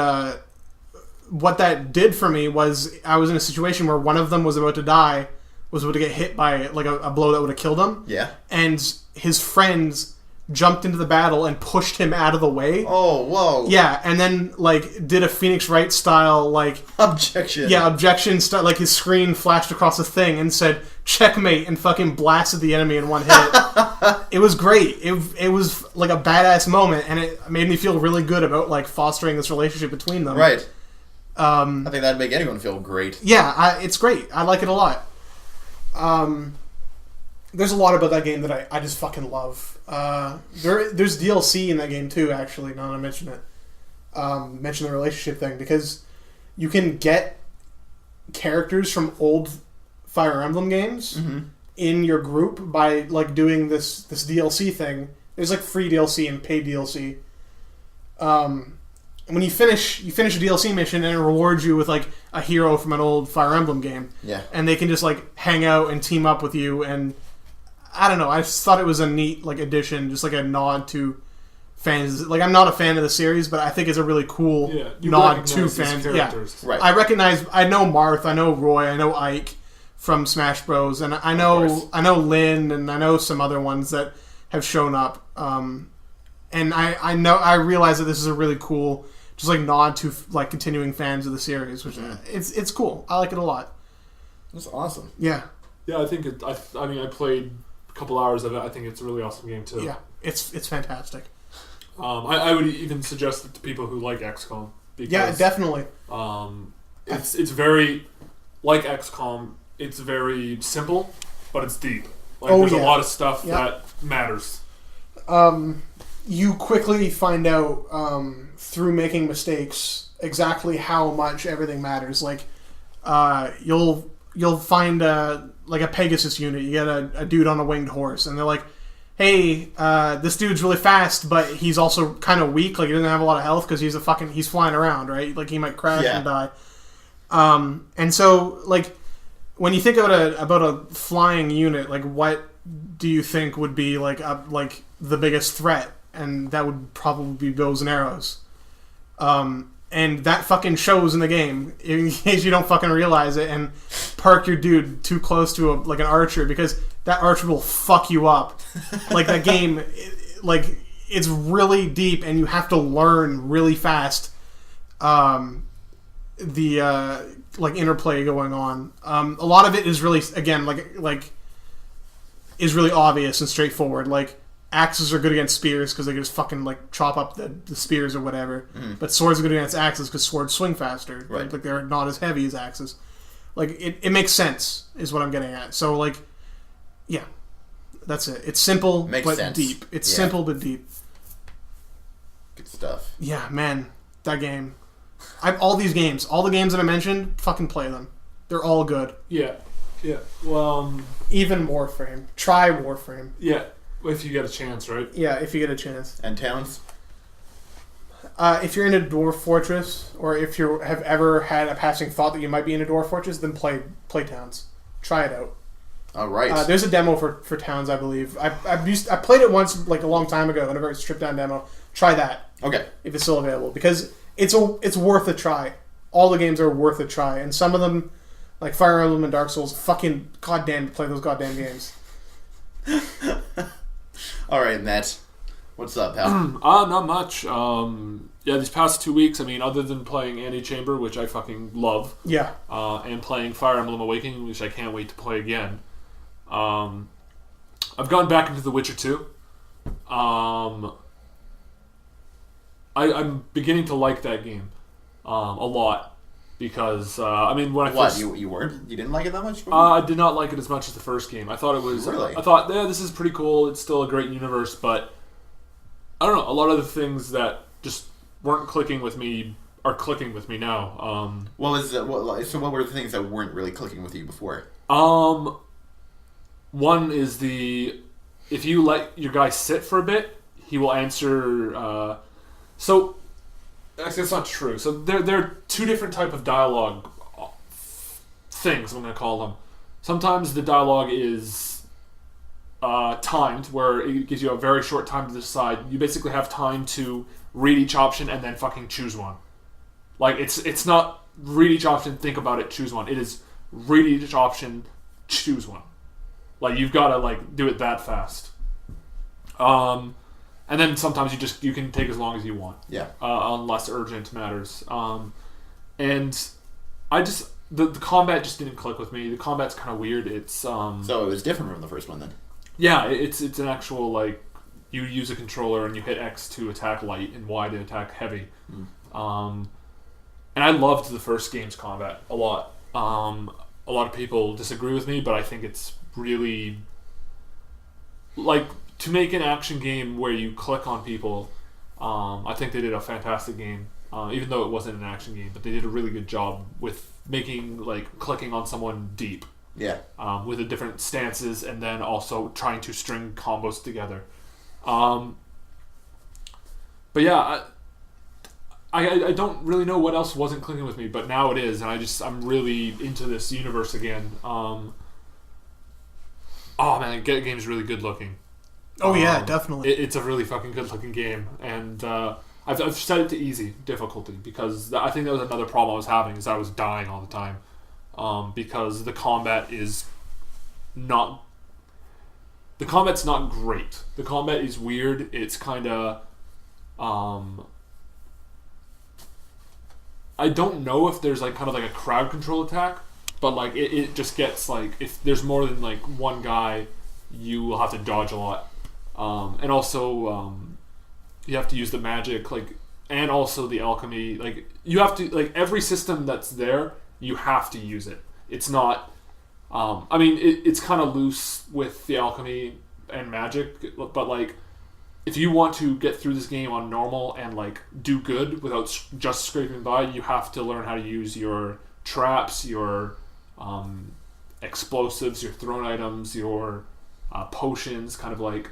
what that did for me was I was in a situation where one of them was about to die, was about to get hit by like a blow that would have killed him. Yeah. And his friends jumped into the battle and pushed him out of the way. Oh, whoa. Yeah, and then like did a Phoenix Wright style like objection. Yeah, objection style. Like his screen flashed across the thing and said, checkmate and fucking blasted the enemy in one hit. It was great. It was like a badass moment, and it made me feel really good about like fostering this relationship between them. Right. I think that'd make anyone feel great. Yeah, it's great. I like it a lot. There's a lot about that game that I just fucking love. There's DLC in that game too, actually, now that I mention it. Mention the relationship thing, because you can get characters from old Fire Emblem games in your group by like doing this DLC thing. There's like free DLC and paid DLC. When you finish a DLC mission, and it rewards you with like a hero from an old Fire Emblem game. Yeah. And they can just like hang out and team up with you, and I don't know, I just thought it was a neat like addition, just like a nod to fans. Like, I'm not a fan of the series, but I think it's a really cool nod to fans. Yeah. Right. I know Marth, I know Roy, I know Ike from Smash Bros, and I know Lynn, and I know some other ones that have shown up. And I realize that this is a really cool, just like nod to like continuing fans of the series, which it's cool. I like it a lot. That's awesome. Yeah. Yeah, I think I mean, I played a couple hours of it. I think it's a really awesome game too. Yeah, it's fantastic. I would even suggest it to people who like XCOM. Because, yeah, definitely. It's very like XCOM. It's very simple, but it's deep. Like, there's a lot of stuff that matters. You quickly find out through making mistakes exactly how much everything matters. Like, you'll find a Pegasus unit. You get a dude on a winged horse, and they're like, hey, this dude's really fast, but he's also kind of weak. Like, he doesn't have a lot of health because he's flying around, right? Like, he might crash and die. And so, like, when you think about a flying unit, like, what do you think would be like the biggest threat? And that would probably be bows and arrows. And that fucking shows in the game, in case you don't fucking realize it, and park your dude too close to an archer, because that archer will fuck you up. Like, that game, it's really deep, and you have to learn really fast the interplay going on. A lot of it is really, again, is really obvious and straightforward. Like, axes are good against spears because they can just fucking chop up the spears or whatever. But swords are good against axes because swords swing faster. Right. Like, they're not as heavy as axes. Like, it makes sense is what I'm getting at. So, yeah, that's it. It's simple but deep. It's simple but deep. Good stuff. Yeah, man, that game. All the games that I mentioned, fucking play them. They're all good. Yeah. Well, even Warframe. Try Warframe. Yeah. If you get a chance, right? Yeah, if you get a chance. And Towns? If you're in a dwarf fortress, or if you have ever had a passing thought that you might be in a dwarf fortress, then play Towns. Try it out. All right. There's a demo for Towns, I believe. I played it once, a long time ago, whenever it's a stripped down demo. Try that. Okay. If it's still available, because it's worth a try. All the games are worth a try, and some of them, like Fire Emblem and Dark Souls, fucking goddamn play those goddamn games. All right, Matt. What's up, pal? Not much. These past 2 weeks, I mean, other than playing Antichamber, which I fucking love, and playing Fire Emblem Awakening, which I can't wait to play again, I've gone back into The Witcher 2. I'm beginning to like that game a lot. Because, when I first... You didn't like it that much? I did not like it as much as the first game. I thought it was... Really? I thought, this is pretty cool. It's still a great universe, but... I don't know. A lot of the things that just weren't clicking with me are clicking with me now. What were the things that weren't really clicking with you before? One is if you let your guy sit for a bit, he will answer... Actually, that's not true. So there are two different type of dialogue things, I'm going to call them. Sometimes the dialogue is timed, where it gives you a very short time to decide. You basically have time to read each option and then fucking choose one. Like, it's not read each option, think about it, choose one. It is read each option, choose one. Like, you've got to do it that fast. And then sometimes you can take as long as you want. Yeah. On less urgent matters. And I the combat just didn't click with me. The combat's kind of weird. It's So it was different from the first one then. Yeah, it's an actual, like, you use a controller and you hit X to attack light and Y to attack heavy. And I loved the first game's combat a lot. A lot of people disagree with me, but I think it's really, like, to make an action game where you click on people, I think they did a fantastic game, even though it wasn't an action game, but they did a really good job with making, like, clicking on someone deep. Yeah. With the different stances, and then also trying to string combos together. But yeah, I don't really know what else wasn't clicking with me, but now it is, and I'm really into this universe again. Oh man, the game's really good looking. Oh yeah, definitely. It's a really fucking good looking game, and I've set it to easy difficulty because I think that was another problem I was having, is I was dying all the time. Because the combat is not... The combat's not great. The combat is weird. It's kind of... I don't know if there's like kind of like a crowd control attack, but like it just gets like, if there's more than like one guy, you will have to dodge a lot. And also you have to use the magic, like, and also the alchemy. Like, you have to, like, every system that's there, you have to use it. It's not... I mean, it's kind of loose with the alchemy and magic, but, like, if you want to get through this game on normal and, like, do good without just scraping by, you have to learn how to use your traps, your explosives, your thrown items, your potions, kind of like...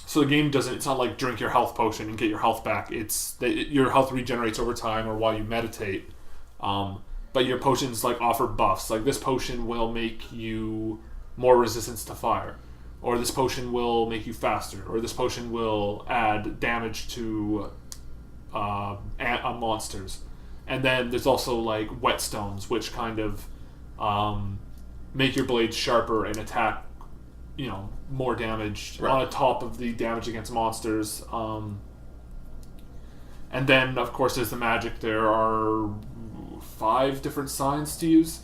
so the game doesn't... It's not like drink your health potion and get your health back. It's your health regenerates over time or while you meditate. But your potions like offer buffs. Like, this potion will make you more resistance to fire, or this potion will make you faster, or this potion will add damage to monsters. And then there's also like whetstones, which kind of make your blades sharper and attack, more damage on top of the damage against monsters. And then, of course, there's the magic. There are 5 different signs to use,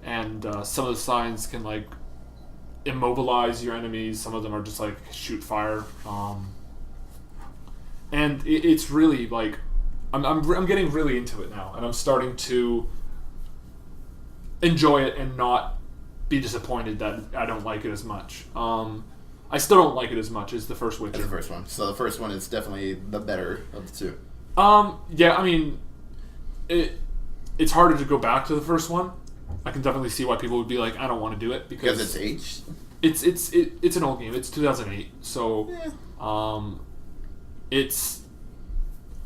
and some of the signs can like immobilize your enemies. Some of them are just like shoot fire, and it's really like I'm getting really into it now, and I'm starting to enjoy it and not be disappointed that I don't like it as much. I still don't like it as much as the first Witcher. As the first one. So the first one is definitely the better of the two. Yeah, I mean, it's harder to go back to the first one. I can definitely see why people would be like, I don't want to do it because it's aged. It's an old game. It's 2008, so it's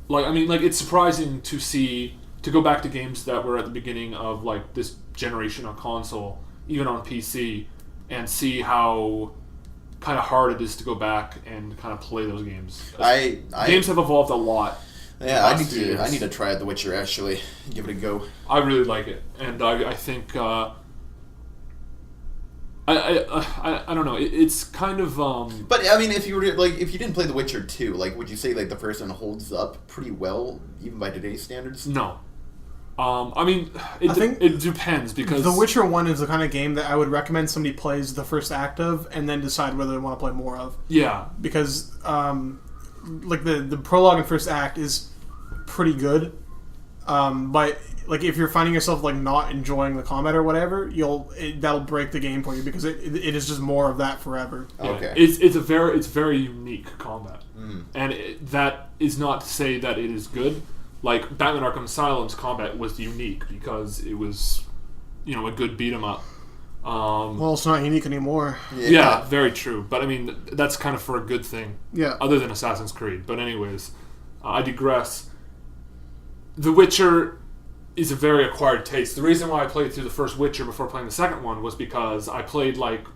like, I mean, like, it's surprising to go back to games that were at the beginning of like this generation of console, even on PC, and see how kind of hard it is to go back and kind of play those games. Games have evolved a lot. Yeah, I need to try The Witcher, actually. Give it a go. I really like it, and I think I don't know. It's kind of But I mean, if you didn't play The Witcher 2, like, would you say like the first one holds up pretty well, even by today's standards? No. I mean, it depends, because The Witcher 1 is the kind of game that I would recommend somebody plays the first act of and then decide whether they want to play more of. Yeah. Because like the prologue and first act is pretty good, but like if you're finding yourself like not enjoying the combat or whatever, that'll break the game for you, because it is just more of that forever. Yeah. Okay. It's very unique combat, and that is not to say that it is good. Like, Batman Arkham Asylum's combat was unique because it was, a good beat 'em up. Well, it's not unique anymore. Yeah, very true. But I mean, that's kind of for a good thing. Yeah. Other than Assassin's Creed. But anyways, I digress. The Witcher is a very acquired taste. The reason why I played through the first Witcher before playing the second one was because I played like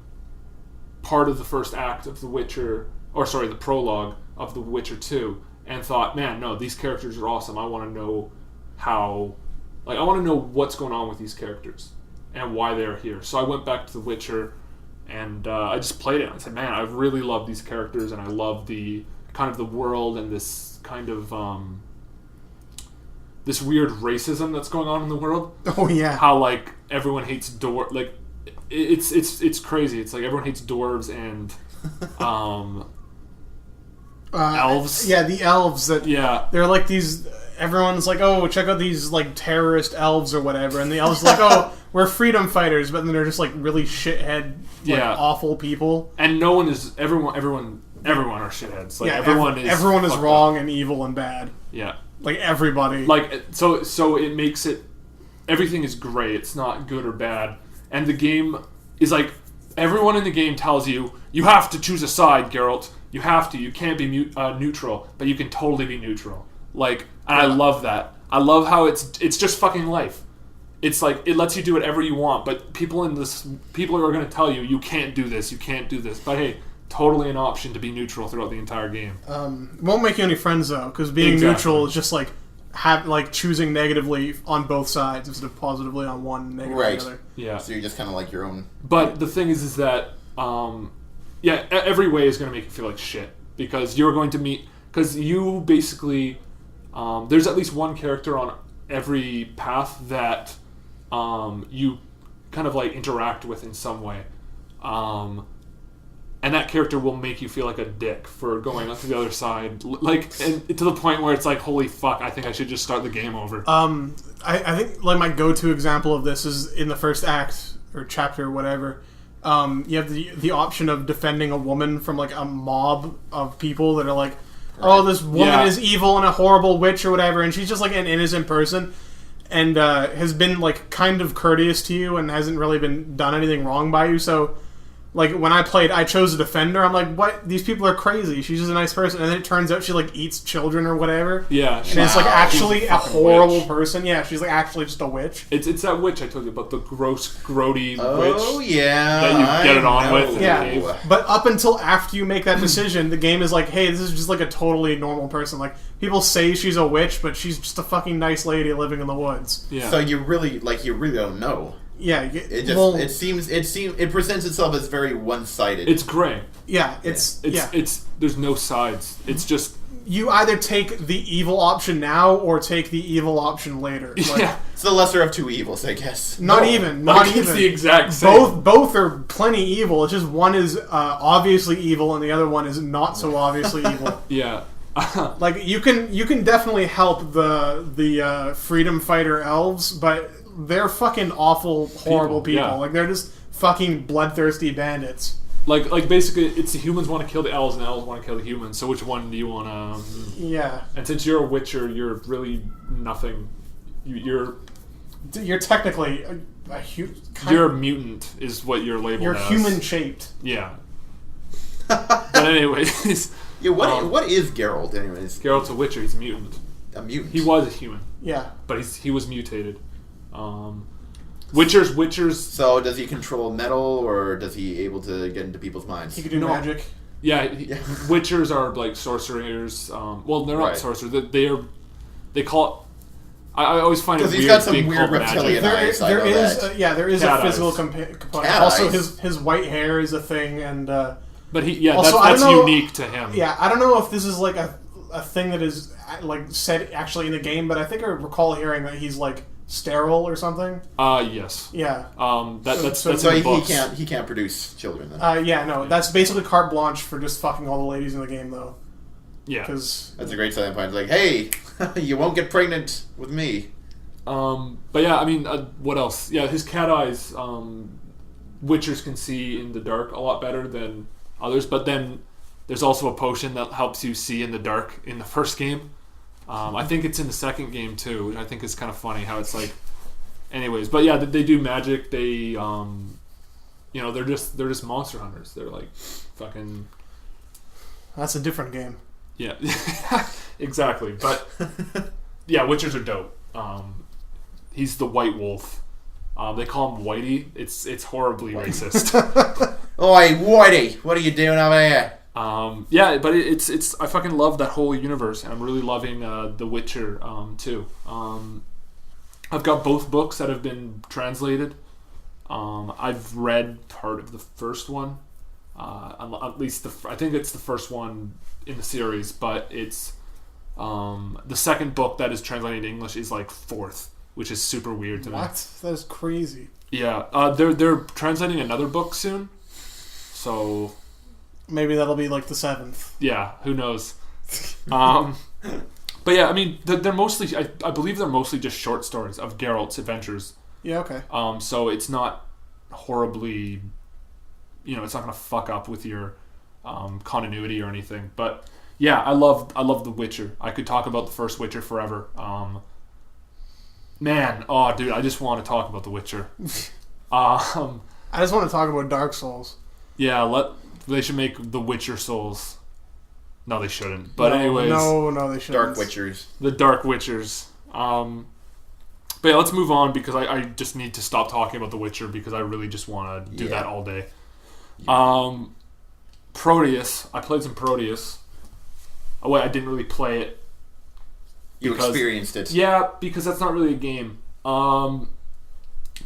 part of the first act of The Witcher, the prologue of The Witcher 2, and thought, man, no, these characters are awesome. I want to know I want to know what's going on with these characters and why they're here. So I went back to The Witcher, and I just played it. I said, man, I really love these characters, and I love the kind of the world and this kind of this weird racism that's going on in the world. Oh yeah. How like everyone hates it's crazy. It's like everyone hates dwarves and elves. Yeah, the elves that. Yeah. They're like these. Everyone's like, oh, check out these like terrorist elves or whatever, and the elves are like, oh, we're freedom fighters, but then they're just like really shithead, awful people. And no one is everyone are shitheads. Like everyone is wrong and evil and bad. Yeah. Like everybody. Like so it makes it everything is gray. It's not good or bad. And the game is like everyone in the game tells you have to choose a side, Geralt. You have to. You can't be neutral, but you can totally be neutral. Like, and I love that. I love how it's just fucking life. It's like it lets you do whatever you want, but people are going to tell you can't do this, you can't do this. But hey, totally an option to be neutral throughout the entire game. It won't make you any friends though, because being neutral is just like choosing negatively on both sides instead of positively on one, negatively on the other. Yeah. So you're just kind of like your own. But the thing is that every way is going to make you feel like shit because you're going to meet you basically. There's at least one character on every path that you kind of like interact with in some way. And that character will make you feel like a dick for going up to the other side. Like, and to the point where it's like, holy fuck, I think I should just start the game over. I think like my go-to example of this is in the first act or chapter or whatever. You have the option of defending a woman from like a mob of people that are like, oh, this woman is evil and a horrible witch or whatever, and she's just like an innocent person and has been like kind of courteous to you and hasn't really been done anything wrong by you. So like when I played, I chose a defender. I'm like, what? These people are crazy. She's just a nice person, and then it turns out she like eats children or whatever. Yeah, and it's like actually a horrible person. Yeah, she's like actually just a witch. It's that witch I told you about, the gross, grody witch. Oh yeah, that you get it on with. Yeah, but up until after you make that decision, the game is like, hey, this is just like a totally normal person. Like people say she's a witch, but she's just a fucking nice lady living in the woods. Yeah. So you really don't know. Yeah, it presents itself as very one-sided. It's gray. Yeah, it's there's no sides. It's just you either take the evil option now or take the evil option later. Like, yeah, it's the lesser of two evils, I guess. Not even. It's the exact same. Both are plenty evil. It's just one is obviously evil and the other one is not so obviously evil. Yeah. Like you can definitely help the freedom fighter elves, but they're fucking awful, horrible people. Yeah. Like they're just fucking bloodthirsty bandits. Like basically, it's the humans want to kill the elves and the elves want to kill the humans. So which one do you want to? Yeah. And since you're a witcher, you're really nothing. You're technically you're a mutant, is what you're labeled. You're as. human shaped. Yeah. But anyways. Yeah. What is Geralt, anyways? Geralt's a witcher. He's a mutant. A mutant. He was a human. Yeah. But he was mutated. Witchers. So does he control metal, or does he able to get into people's minds? He can do magic. Yeah, witchers are like sorcerers. Well, they're not sorcerers. They call it. I always find it weird. Because he's got some weird reptilian eyes. There is a physical component. Also, eyes. his white hair is a thing, and but that's unique to him. Yeah, I don't know if this is like a thing that is like said actually in the game, but I think I recall hearing that he's like sterile or something. Yes. Yeah. That's so in the books. he can't produce children then. That's basically carte blanche for just fucking all the ladies in the game though. Yeah. Because that's a great selling point. It's like, hey, you won't get pregnant with me. But yeah, I mean, what else? Yeah, his cat eyes. Witchers can see in the dark a lot better than others, but then there's also a potion that helps you see in the dark in the first game. I think it's in the second game too, which I think is kind of funny how it's like. Anyways, but yeah, they do magic. They, they're just monster hunters. They're like fucking. That's a different game. Yeah, exactly. But yeah, witchers are dope. He's the White Wolf. They call him Whitey. It's horribly racist. Oi, Whitey, what are you doing over here? Yeah, but it's I fucking love that whole universe, and I'm really loving The Witcher too. I've got both books that have been translated. I've read part of the first one, at least I think it's the first one in the series, but it's The second book that is translated into English is like 4th, which is super weird to me. What? That is crazy. Yeah, they're translating another book soon, so maybe that'll be like the 7th. Yeah, who knows? But yeah, I mean, they're mostly. I believe they're mostly just short stories of Geralt's adventures. Yeah. Okay. So it's not horribly, it's not gonna fuck up with your continuity or anything. But yeah, I love The Witcher. I could talk about the first Witcher forever. Man, oh dude, I just want to talk about The Witcher. I just want to talk about Dark Souls. Yeah, they should make The Witcher Souls. No, they shouldn't. But anyways, no, they shouldn't. Dark Witchers. The Dark Witchers. But yeah, let's move on because I just need to stop talking about The Witcher because I really just want to do that all day. Yeah. Proteus. I played some Proteus. Oh wait, I didn't really play it. You experienced it. Yeah, because that's not really a game. But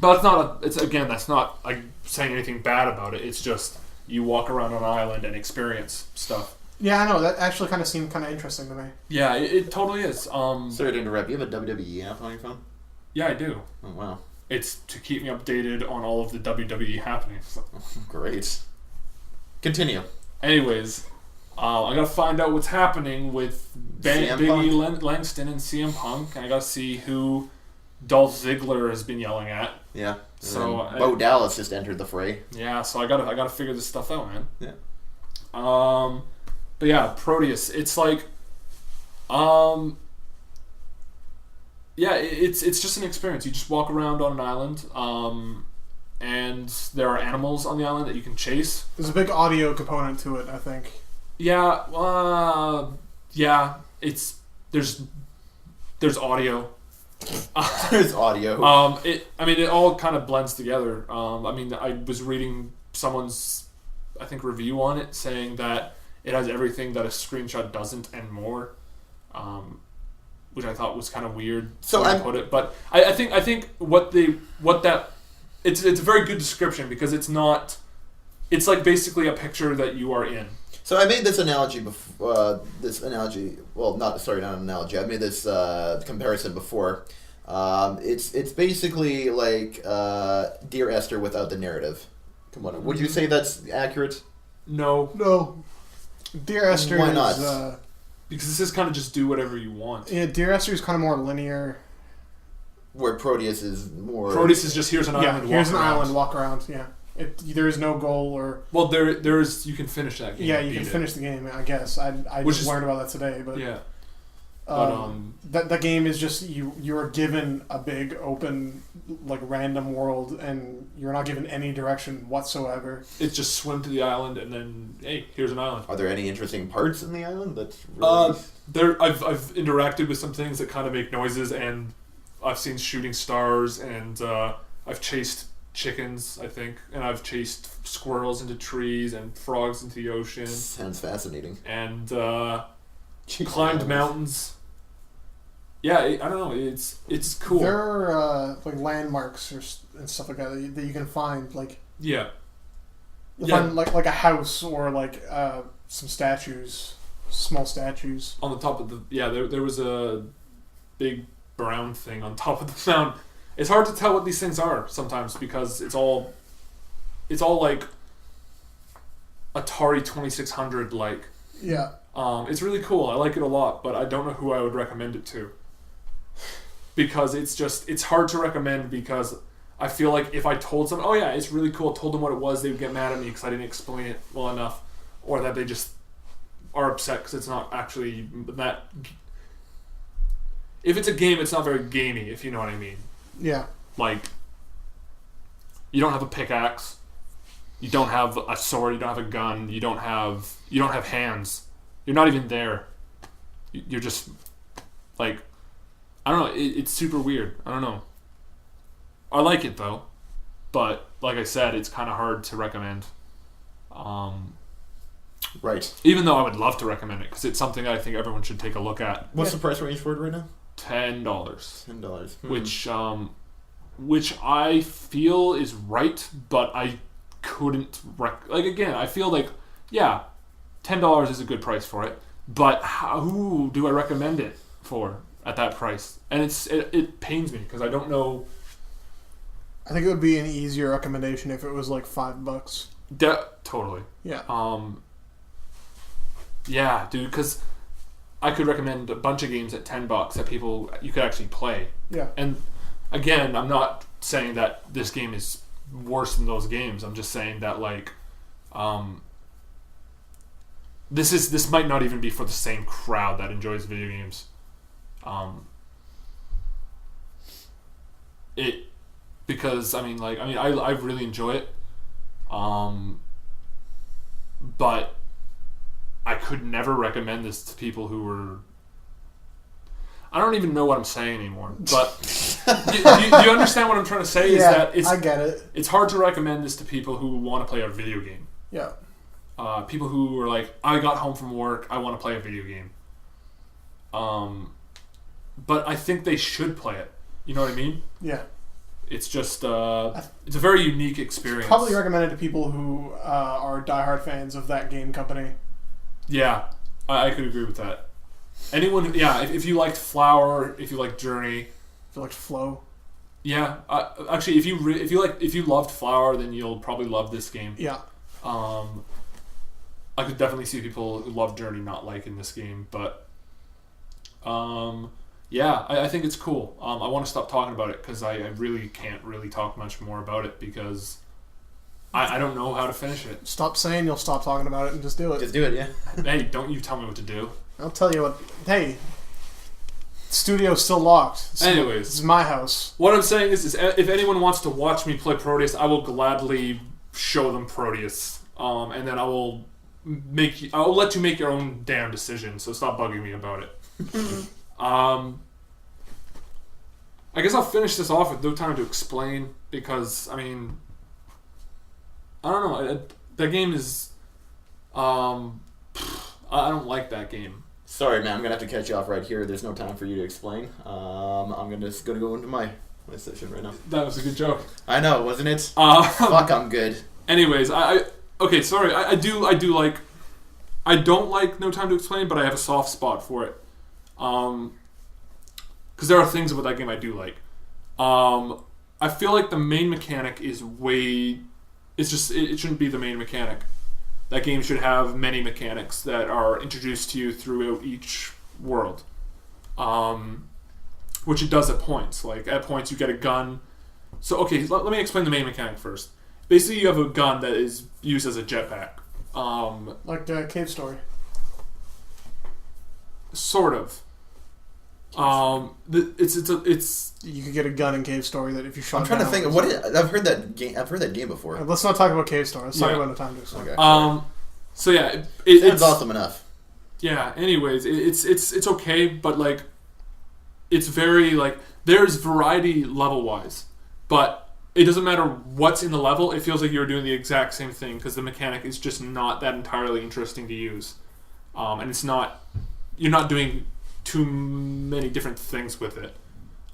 it's not. That's not like saying anything bad about it. It's just you walk around on an island and experience stuff. Yeah, I know. That actually kind of seemed kind of interesting to me. Yeah, it totally is. Sorry to interrupt. You have a WWE app on your phone? Yeah, I do. Oh, wow. It's to keep me updated on all of the WWE happenings. Great. Continue. Anyways, I gotta find out what's happening with Biggie Langston and CM Punk, and I gotta see who Dolph Ziggler has been yelling at. Yeah. So Bo Dallas just entered the fray. Yeah, so I gotta figure this stuff out, man. Yeah. But yeah, Proteus. It's like, yeah, it's just an experience. You just walk around on an island, and there are animals on the island that you can chase. There's a big audio component to it, I think. Yeah, yeah. There's audio. There's audio. It all kind of blends together. I was reading someone's, I think, review on it saying that it has everything that a screenshot doesn't and more, which I thought was kind of weird. So to put it, but I think it's a very good description because it's not. It's like basically a picture that you are in. So I made this analogy before. Not an analogy. I made this comparison before. It's basically like Dear Esther without the narrative. Come on, would you say that's accurate? No. Dear Esther. Why not? Because this is kind of just do whatever you want. Yeah, Dear Esther is kind of more linear. Where Proteus is more. Proteus is just here's an island. Here's an island. Walk around. Yeah. There is no goal or. Well, there is. You can finish that game. Yeah, you can finish the game. I guess I just learned about that today, but yeah. That game is just you are given a big open like random world and you're not given any direction whatsoever. It's just swim to the island and then hey, here's an island. Are there any interesting parts in the island that's really... I've interacted with some things that kind of make noises and I've seen shooting stars and I've chased chickens, I think, and I've chased squirrels into trees and frogs into the ocean. Sounds fascinating. And climbed mountains. Yeah, I don't know. It's cool. There are like landmarks and stuff like that that you can find. Like find like a house or like some statues, small statues on the top of the. Yeah, there was a big brown thing on top of the mountain. It's hard to tell what these things are sometimes because it's all like Atari 2600 like. Yeah. It's really cool. I like it a lot, but I don't know who I would recommend it to. Because it's hard to recommend because I feel like if I told someone, oh yeah, it's really cool, told them what it was, they would get mad at me because I didn't explain it well enough, or that they just are upset because it's not actually that. If it's a game, it's not very gamey, if you know what I mean. Yeah. Like, you don't have a pickaxe, you don't have a sword, you don't have a gun, you don't have hands. You're not even there. You're just like. I don't know, it's super weird. I don't know. I like it though, but like I said, it's kind of hard to recommend. Right. Even though I would love to recommend it because it's something I think everyone should take a look at. What's the price range for it right now? $10. $10. Which I feel is right, but I couldn't again. I feel like $10 is a good price for it, But who do I recommend it for at that price? And it pains me because I don't know. I think it would be an easier recommendation if it was like $5. Totally. Yeah. Yeah, dude, because I could recommend a bunch of games at $10 that you could actually play. Yeah. And again, I'm not saying that this game is worse than those games. I'm just saying that like, this might not even be for the same crowd that enjoys video games. Because I really enjoy it. But I could never recommend this to people who were. I don't even know what I'm saying anymore. But do you understand what I'm trying to say? Is that I get it. It's hard to recommend this to people who want to play a video game. Yeah. People who are like, I got home from work, I want to play a video game. But I think they should play it. You know what I mean? Yeah. It's just it's a very unique experience. Probably recommended to people who are diehard fans of that game company. Yeah, I could agree with that. Anyone, if you liked Flower, if you liked Journey, if you liked Flow, yeah. Actually, if you loved Flower, then you'll probably love this game. Yeah. I could definitely see people who love Journey not liking this game, but I think it's cool. I want to stop talking about it because I really can't really talk much more about it because I don't know how to finish it. Stop saying you'll stop talking about it and just do it. Just do it, yeah. Hey, don't you tell me what to do. I'll tell you what. Hey, studio's still locked. Anyways. This is my house. What I'm saying is if anyone wants to watch me play Proteus, I will gladly show them Proteus. And then I'll let you make your own damn decision, so stop bugging me about it. I guess I'll finish this off with no time to explain because, I don't know. That game is... I don't like that game. Sorry, man. I'm going to have to catch you off right here. There's no time for you to explain. I'm just going to go into my session right now. That was a good joke. I know, wasn't it? Fuck, I'm good. Anyways, okay, sorry. I do like... I don't like No Time to Explain, but I have a soft spot for it. Because there are things about that game I do like. I feel like the main mechanic is way... It shouldn't be the main mechanic. That game should have many mechanics that are introduced to you throughout each world. Which it does at points. Like, at points you get a gun. So, okay, let me explain the main mechanic first. Basically, you have a gun that is used as a jetpack. Like the Cave Story. Sort of. It's you could get a gun in Cave Story that if you shot. I'm trying to think. I've heard that game. I've heard that game before. Let's not talk about Cave Story. Let's talk about No Time to Explain. Okay. So yeah, it's awesome enough. Yeah. Anyways, it's okay, but like, it's very like there's variety level wise, but it doesn't matter what's in the level. It feels like you're doing the exact same thing because the mechanic is just not that entirely interesting to use, and it's not. You're not doing too many different things with it.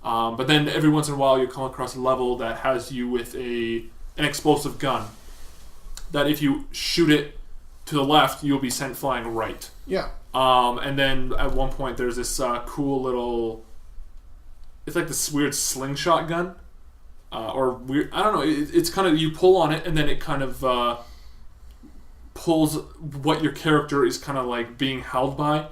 But then every once in a while you come across a level that has you with an explosive gun that if you shoot it to the left, you'll be sent flying right. Yeah. And then at one point there's this cool little... It's like this weird slingshot gun. Or weird... I don't know. It's kind of... You pull on it and then it kind of pulls what your character is kind of like being held by.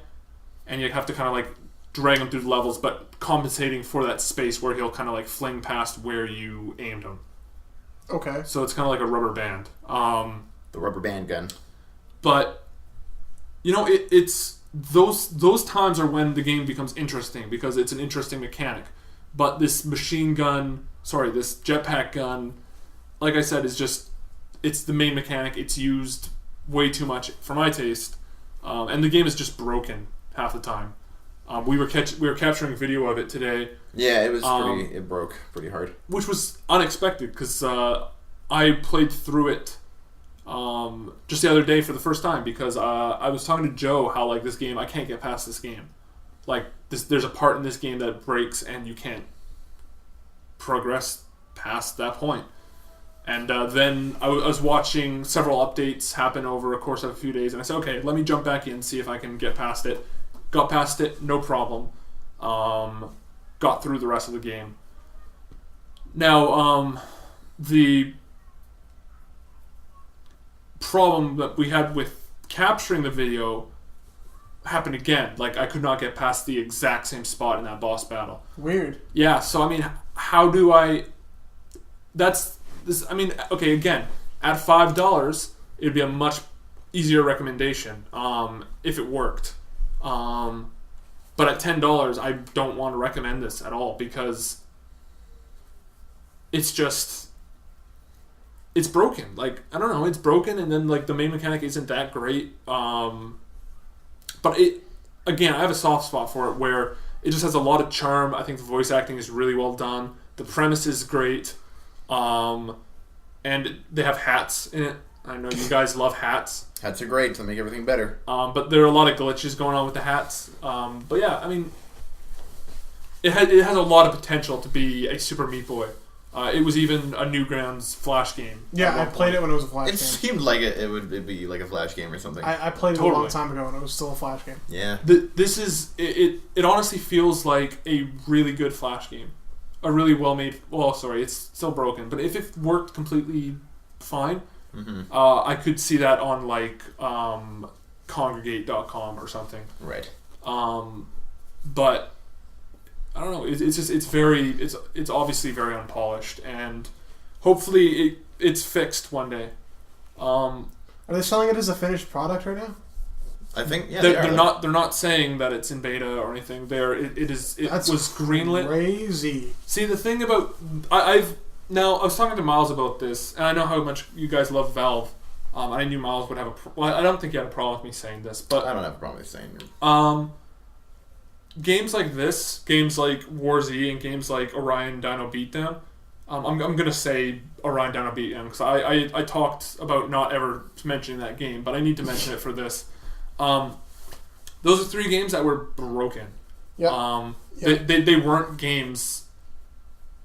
And you have to kind of like drag him through the levels, but compensating for that space where he'll kind of like fling past where you aimed him. Okay. So it's kind of like a rubber band. The rubber band gun. But, you know, it's those times are when the game becomes interesting because it's an interesting mechanic. But this this jetpack gun, like I said, it's the main mechanic. It's used way too much for my taste. And the game is just broken half the time. We were capturing video of it today. Yeah, it was it broke pretty hard, which was unexpected because I played through it just the other day for the first time because I was talking to Joe how like this game I can't get past this game. Like there's a part in this game that breaks and you can't progress past that point. And then I was watching several updates happen over a course of a few days, and I said, okay, let me jump back in and see if I can get past it. Got past it, no problem. Got through the rest of the game. Now, the problem that we had with capturing the video happened again. Like, I could not get past the exact same spot in that boss battle. Weird. Yeah, so I mean, how do I... That's... This, I mean, okay, again, at $5, it'd be a much easier recommendation if it worked. But at $10, I don't want to recommend this at all because it's just... It's broken. Like, I don't know, it's broken, and then, like, the main mechanic isn't that great. But it... Again, I have a soft spot for it where it just has a lot of charm. I think the voice acting is really well done. The premise is great. And they have hats in it. I know you guys love hats. Hats are great to make everything better. But there are a lot of glitches going on with the hats. But yeah, I mean, it has a lot of potential to be a Super Meat Boy. It was even a Newgrounds Flash game. Yeah, I played it when it was a Flash game. It seemed like it would be like a Flash game or something. I played it a long time ago when it was still a Flash game. Yeah. This is... It honestly feels like a really good Flash game. A really well-made... Well, sorry, it's still broken. But if it worked completely fine, I could see that on, like, Congregate.com or something. Right. But... I don't know. It's just it's obviously very unpolished, and hopefully it's fixed one day. Are they selling it as a finished product right now? I think they're not saying that it's in beta or anything. It was greenlit. Crazy. See, the thing about I was talking to Myles about this, and I know how much you guys love Valve. I knew Myles would have I don't think he had a problem with me saying this, but I don't have a problem with saying it. Games like this, games like War Z, and games like Orion Dino Beatdown. I'm gonna say Orion Dino Beatdown because I talked about not ever mentioning that game, but I need to mention it for this. Those are 3 games that were broken. Yeah. They weren't games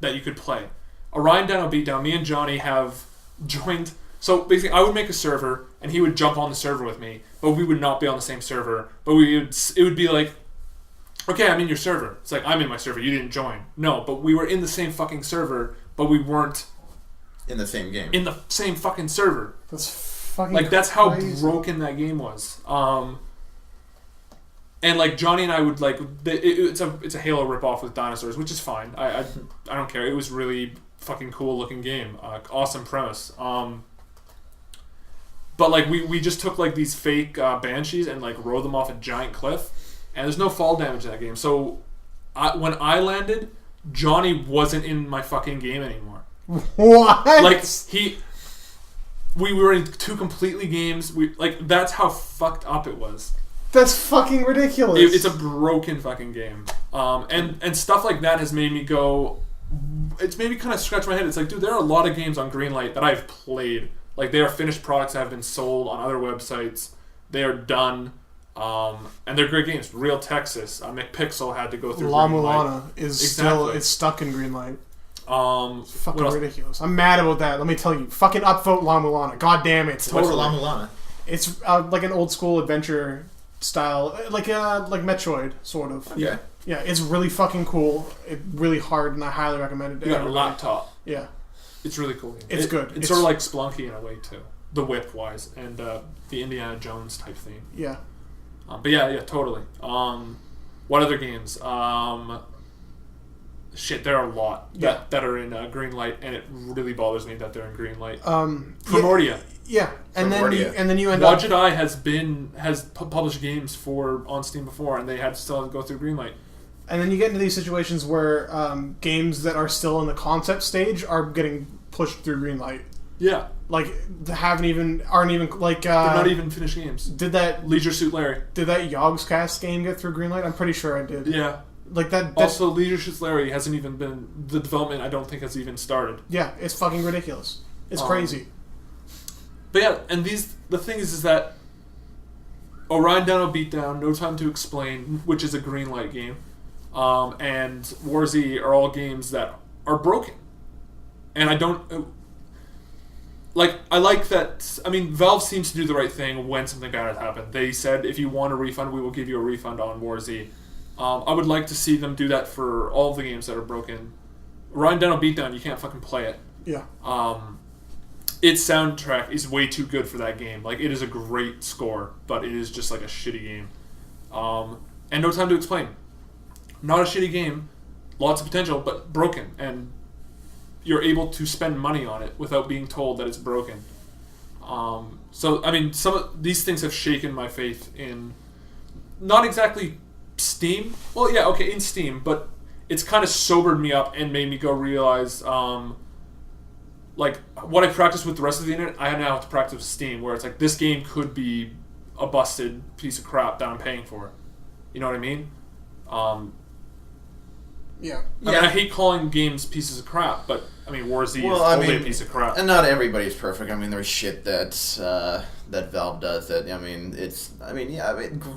that you could play. Orion Dino Beatdown, me and Johnny have joined. So basically, I would make a server, and he would jump on the server with me, but we would not be on the same server. But it would be like, okay, I'm in your server. It's like, I'm in my server, you didn't join. No, but we were in the same fucking server, but we weren't in the same game. In the same fucking server. That's fucking like, that's how crazy. broken that game was. And like Johnny and I would like it's a Halo ripoff with dinosaurs, which is fine. I don't care. It was really fucking cool looking game. Awesome premise. But like we just took like these fake banshees and like rode them off a giant cliff. And there's no fall damage in that game. So when I landed, Johnny wasn't in my fucking game anymore. What? Like, we were in 2 completely games. That's how fucked up it was. That's fucking ridiculous. It's a broken fucking game. And stuff like that has made me go... It's made me kind of scratch my head. It's like, dude, there are a lot of games on Greenlight that I've played. Like, they are finished products that have been sold on other websites. They are done... and they're great games. Real Texas, McPixel had to go through La Greenlight. Mulana is still stuck in Greenlight. It's fucking ridiculous. I'm mad about that. Let me tell you. Fucking upvote La Mulana. God damn it. Totally. La Mulana? It's like an old school adventure style, like Metroid sort of. Yeah. Yeah, it's really fucking cool. It's really hard, and I highly recommend it. You got a laptop. Yeah. It's really cool. It's good. It's sort of like Splunky in a way too, the whip wise, and the Indiana Jones type theme. Yeah. But yeah, totally. What other games? Shit, there are a lot that are in Greenlight, and it really bothers me that they're in Greenlight. Primordia. Yeah, and Primordia. then you end up... Wadget Eye has published games on Steam before, and they had to still go through Greenlight. And then you get into these situations where games that are still in the concept stage are getting pushed through Greenlight. Yeah. Like, aren't even like... they're not even finished games. Did that... Leisure Suit Larry. Did that Yogscast game get through Greenlight? I'm pretty sure I did. Yeah. Like that... Also, Leisure Suit Larry hasn't even been... The development, I don't think, has even started. Yeah, it's fucking ridiculous. It's crazy. But yeah, and the thing is that Orion Dino Beatdown, No Time to Explain, which is a Greenlight game, and War Z are all games that are broken. And I don't... I like that. I mean, Valve seems to do the right thing when something bad has happened. They said, if you want a refund, we will give you a refund on War Z. I would like to see them do that for all of the games that are broken. Ryan Denno Beatdown, you can't fucking play it. Yeah. Its soundtrack is way too good for that game. Like, it is a great score, but it is just like a shitty game. And No Time to Explain. Not a shitty game, lots of potential, but broken. And you're able to spend money on it without being told that it's broken. So, I mean, some of these things have shaken my faith in, not exactly Steam. Well, yeah, okay, in Steam, but it's kind of sobered me up and made me go realize, like, what I practice with the rest of the internet, I now have to practice with Steam, where it's like, this game could be a busted piece of crap that I'm paying for. You know what I mean? Yeah. I mean, I hate calling games pieces of crap, but I mean, War Z is only a piece of crap. And not everybody's perfect. I mean, there's shit that Valve does that.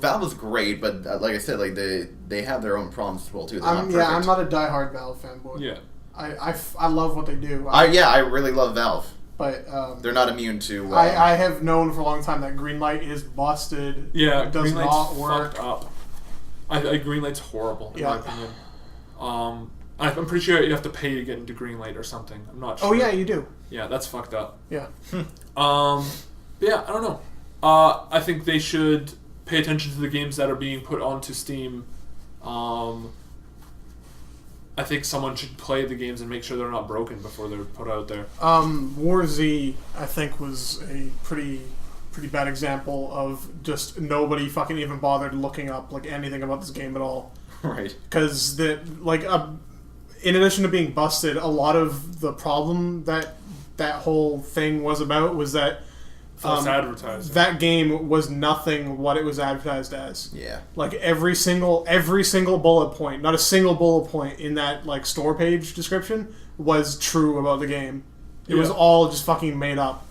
Valve is great, but like I said, like they have their own problems as well too. I'm not a diehard Valve fanboy. Yeah. I love what they do. I really love Valve. But they're not immune to. I have known for a long time that Greenlight is busted. Yeah, it does Greenlight's not work. fucked up. Greenlight's horrible in my opinion. I'm pretty sure you have to pay to get into Greenlight or something. I'm not sure. Oh yeah, you do. Yeah, that's fucked up. Yeah. Yeah, I don't know. I think they should pay attention to the games that are being put onto Steam. I think someone should play the games and make sure they're not broken before they're put out there. War Z, I think, was a pretty bad example of just nobody fucking even bothered looking up like anything about this game at all. Right. Because in addition to being busted, a lot of the problem that whole thing was about was that false advertising. That game was nothing what it was advertised as. Yeah. Like every single bullet point, not a single bullet point in that like store page description was true about the game. It was all just fucking made up.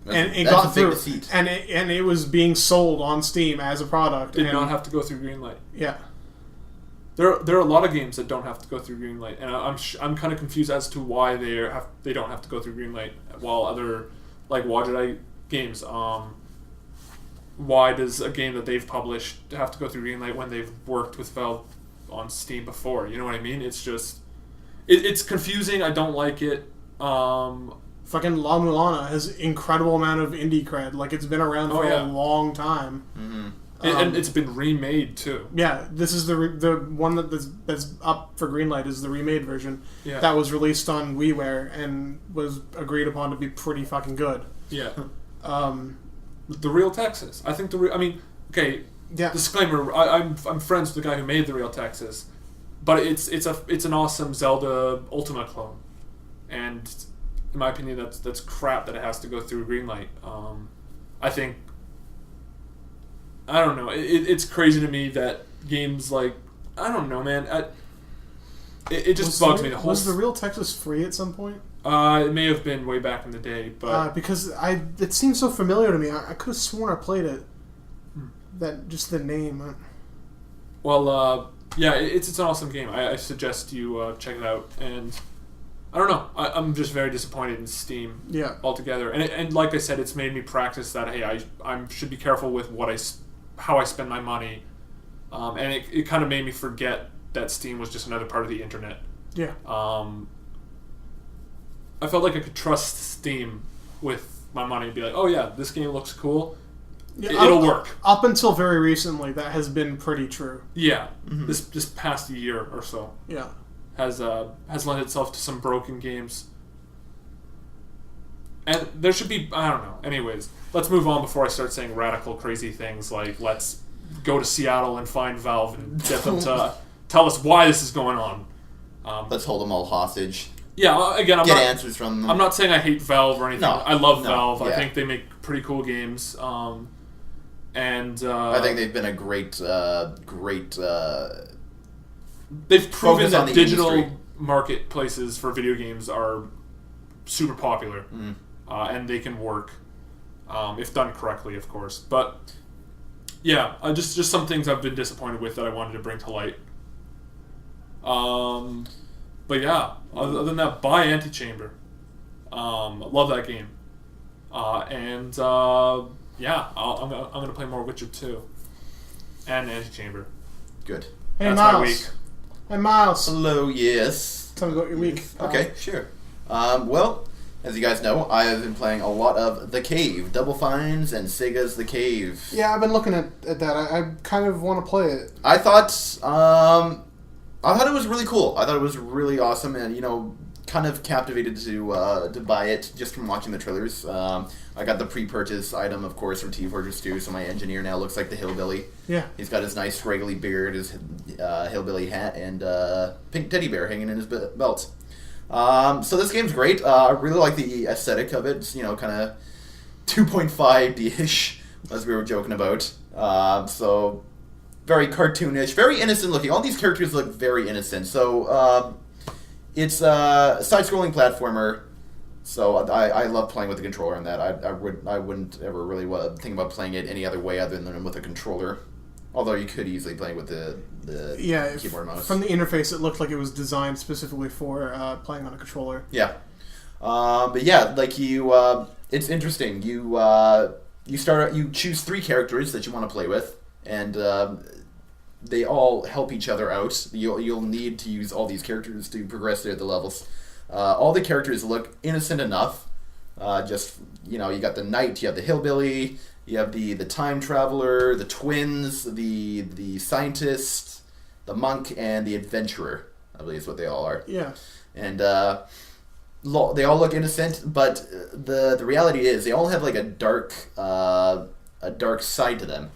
And it got through, and it was being sold on Steam as a product. Did not have to go through Greenlight. Yeah. There are a lot of games that don't have to go through Greenlight, and I'm kind of confused as to why they don't have to go through Greenlight, while other like Wajidai games, why does a game that they've published have to go through Greenlight when they've worked with Valve on Steam before? You know what I mean? It's just it's confusing. I don't like it. Fucking La Mulana has incredible amount of indie cred. Like, it's been around for a long time. Mm-hmm. And it's been remade, too. Yeah, this is the one that's up for Greenlight is the remade version. Yeah. That was released on WiiWare and was agreed upon to be pretty fucking good. Yeah. The Real Texas. I think okay, yeah. Disclaimer, I'm friends with the guy who made the Real Texas. But it's an awesome Zelda Ultima clone. And in my opinion, that's crap that it has to go through Greenlight. I think, I don't know. It's crazy to me that games like, I don't know, man. It just bugs me. Was the Real Texas free at some point? It may have been way back in the day, but because it seems so familiar to me. I could have sworn I played it. That just the name. Well, yeah, it's an awesome game. I suggest you check it out. And I don't know. I'm just very disappointed in Steam. Yeah. Altogether, and like I said, it's made me practice that. Hey, I should be careful with how I spend my money, and it kind of made me forget that Steam was just another part of the internet. Yeah. I felt like I could trust Steam with my money and be like, oh yeah, this game looks cool. Yeah, it'll work. Up until very recently, that has been pretty true. Yeah. Mm-hmm. This past year or so. Yeah. Has lent itself to some broken games. And there should be, I don't know. Anyways, let's move on before I start saying radical, crazy things like let's go to Seattle and find Valve and get them to tell us why this is going on. Let's hold them all hostage. Yeah, again, get answers from them. I'm not saying I hate Valve or anything. No, I love Valve. Yeah. I think they make pretty cool games. And I think they've been a great they've proven that digital marketplaces for video games are super popular, and they can work if done correctly, of course. But yeah, just some things I've been disappointed with that I wanted to bring to light. But yeah, other than that, buy Antichamber. Love that game. I'm gonna play more Witcher 2 and Antichamber. Good. Hey, That's Myles. my week. Hey, Myles. Hello, yes. Tell me about your week. Okay, sure. Well, as you guys know, I have been playing a lot of The Cave, Double Fines, and Sega's The Cave. Yeah, I've been looking at that. I kind of want to play it. I thought it was really cool. I thought it was really awesome, and kind of captivated to buy it just from watching the trailers. I got the pre-purchase item, of course, from Team Fortress 2, so my engineer now looks like the hillbilly. Yeah. He's got his nice scraggly beard, his hillbilly hat, and pink teddy bear hanging in his belt. So this game's great. I really like the aesthetic of it. It's, kind of 2.5D-ish, as we were joking about. So very cartoonish, very innocent looking. All these characters look very innocent. So it's a side-scrolling platformer. So I love playing with the controller on that. I wouldn't ever really think about playing it any other way other than with a controller. Although you could easily play with the keyboard and mouse. From the interface, it looked like it was designed specifically for playing on a controller. Yeah. But yeah, like it's interesting. You choose 3 characters that you want to play with, and they all help each other out. You'll need to use all these characters to progress through the levels. All the characters look innocent enough. You got the knight, you have the hillbilly, you have the time traveler, the twins, the scientist, the monk, and the adventurer. I believe is what they all are. Yeah. And they all look innocent, but the reality is they all have like a dark side to them,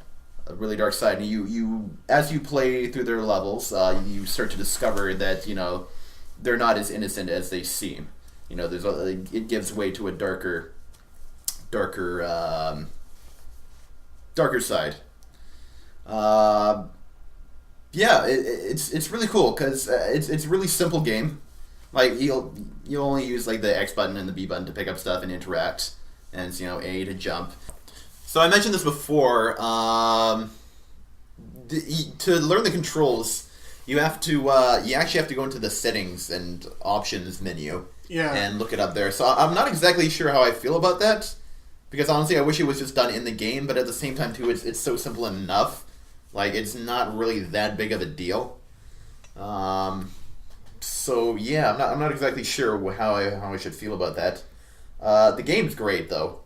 a really dark side. And you as you play through their levels, you start to discover that they're not as innocent as they seem. It gives way to a darker side. It's really cool because it's a really simple game. Like you only use like the X button and the B button to pick up stuff and interact, and it's A to jump. So I mentioned this before. To learn the controls, you actually have to go into the settings and options menu. Yeah. And look it up there. So I'm not exactly sure how I feel about that, because honestly I wish it was just done in the game. But at the same time too, it's so simple enough. Like it's not really that big of a deal. So yeah, I'm not exactly sure how I should feel about that. The game's great though.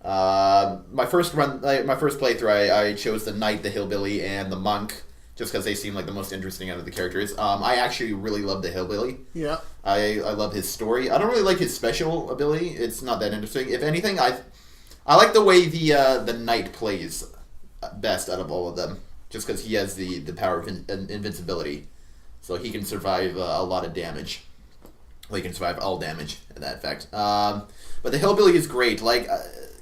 My first playthrough, I chose the knight, the hillbilly, and the monk, just because they seem like the most interesting out of the characters. I actually really love the hillbilly. Yeah. I love his story. I don't really like his special ability. It's not that interesting. If anything, I like the way the knight plays best out of all of them, just because he has the power of invincibility. So he can survive a lot of damage. Well, he can survive all damage, in that fact. But the hillbilly is great. Like,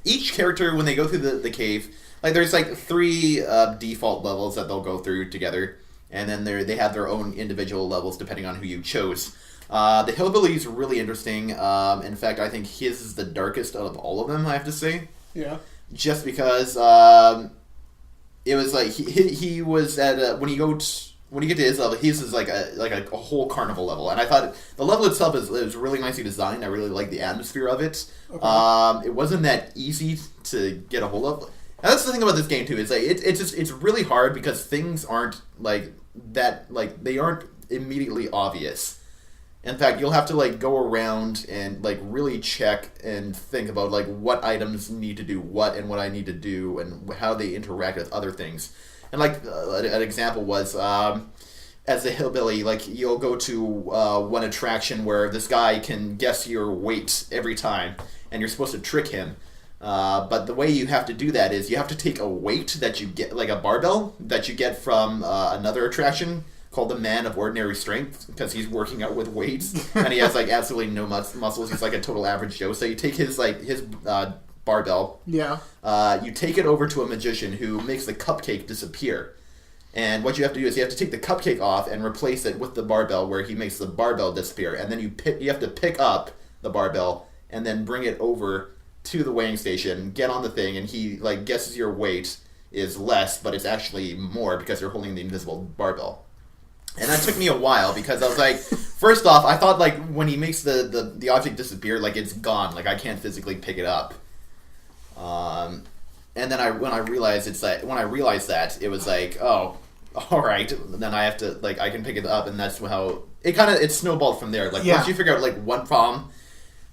each character, when they go through the cave, like, there's, like, 3 default levels that they'll go through together. And then they have their own individual levels, depending on who you chose. The hillbilly is really interesting. In fact, I think his is the darkest out of all of them, I have to say. Yeah. Just because it was, like, he was at... when you get to his level, his is like a whole carnival level, and I thought the level itself is really nicely designed. I really like the atmosphere of it. Okay. It wasn't that easy to get a hold of. And that's the thing about this game too, is like it's really hard because things aren't like that, like they aren't immediately obvious. In fact, you'll have to like go around and like really check and think about like what items need to do what and what I need to do and how they interact with other things. And like an example was, as a hillbilly, like you'll go to one attraction where this guy can guess your weight every time, and you're supposed to trick him. But the way you have to do that is you have to take a weight that you get, like a barbell that you get from another attraction called the Man of Ordinary Strength, because he's working out with weights and he has like absolutely no muscles. He's like a total average Joe. So you take his barbell. Yeah. You take it over to a magician who makes the cupcake disappear. And what you have to do is you have to take the cupcake off and replace it with the barbell where he makes the barbell disappear. And then you have to pick up the barbell and then bring it over to the weighing station, get on the thing, and he like guesses your weight is less, but it's actually more because you're holding the invisible barbell. And that took me a while because I was like, first off, I thought like when he makes the object disappear, like it's gone, like I can't physically pick it up. And then when I realized that, it was like, oh, all right, then I have to like I can pick it up, and that's how it snowballed from there. Like once you figure out like one problem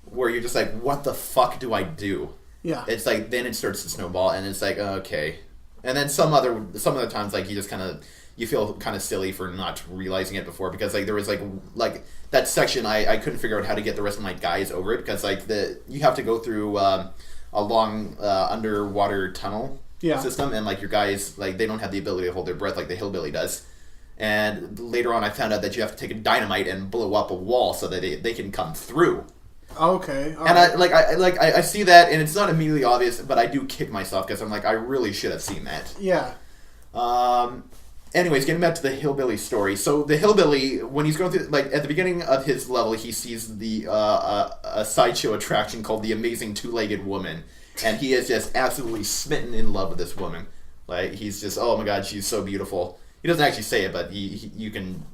where you're just like, what the fuck do I do? Yeah. It's like then it starts to snowball, and it's like okay, and then some other times like you feel kind of silly for not realizing it before because like there was like that section I couldn't figure out how to get the rest of my guys over it because like you have to go through a long underwater tunnel system and like your guys like they don't have the ability to hold their breath like the hillbilly does, and later on I found out that you have to take a dynamite and blow up a wall so that they can come through. Okay. And I see that and it's not immediately obvious, but I do kick myself because I'm like I really should have seen that. Yeah. Anyways, getting back to the hillbilly story. So the hillbilly, when he's going through, like at the beginning of his level, he sees a sideshow attraction called the Amazing Two-Legged Woman, and he is just absolutely smitten in love with this woman. Like he's just, oh my god, she's so beautiful. He doesn't actually say it, but you can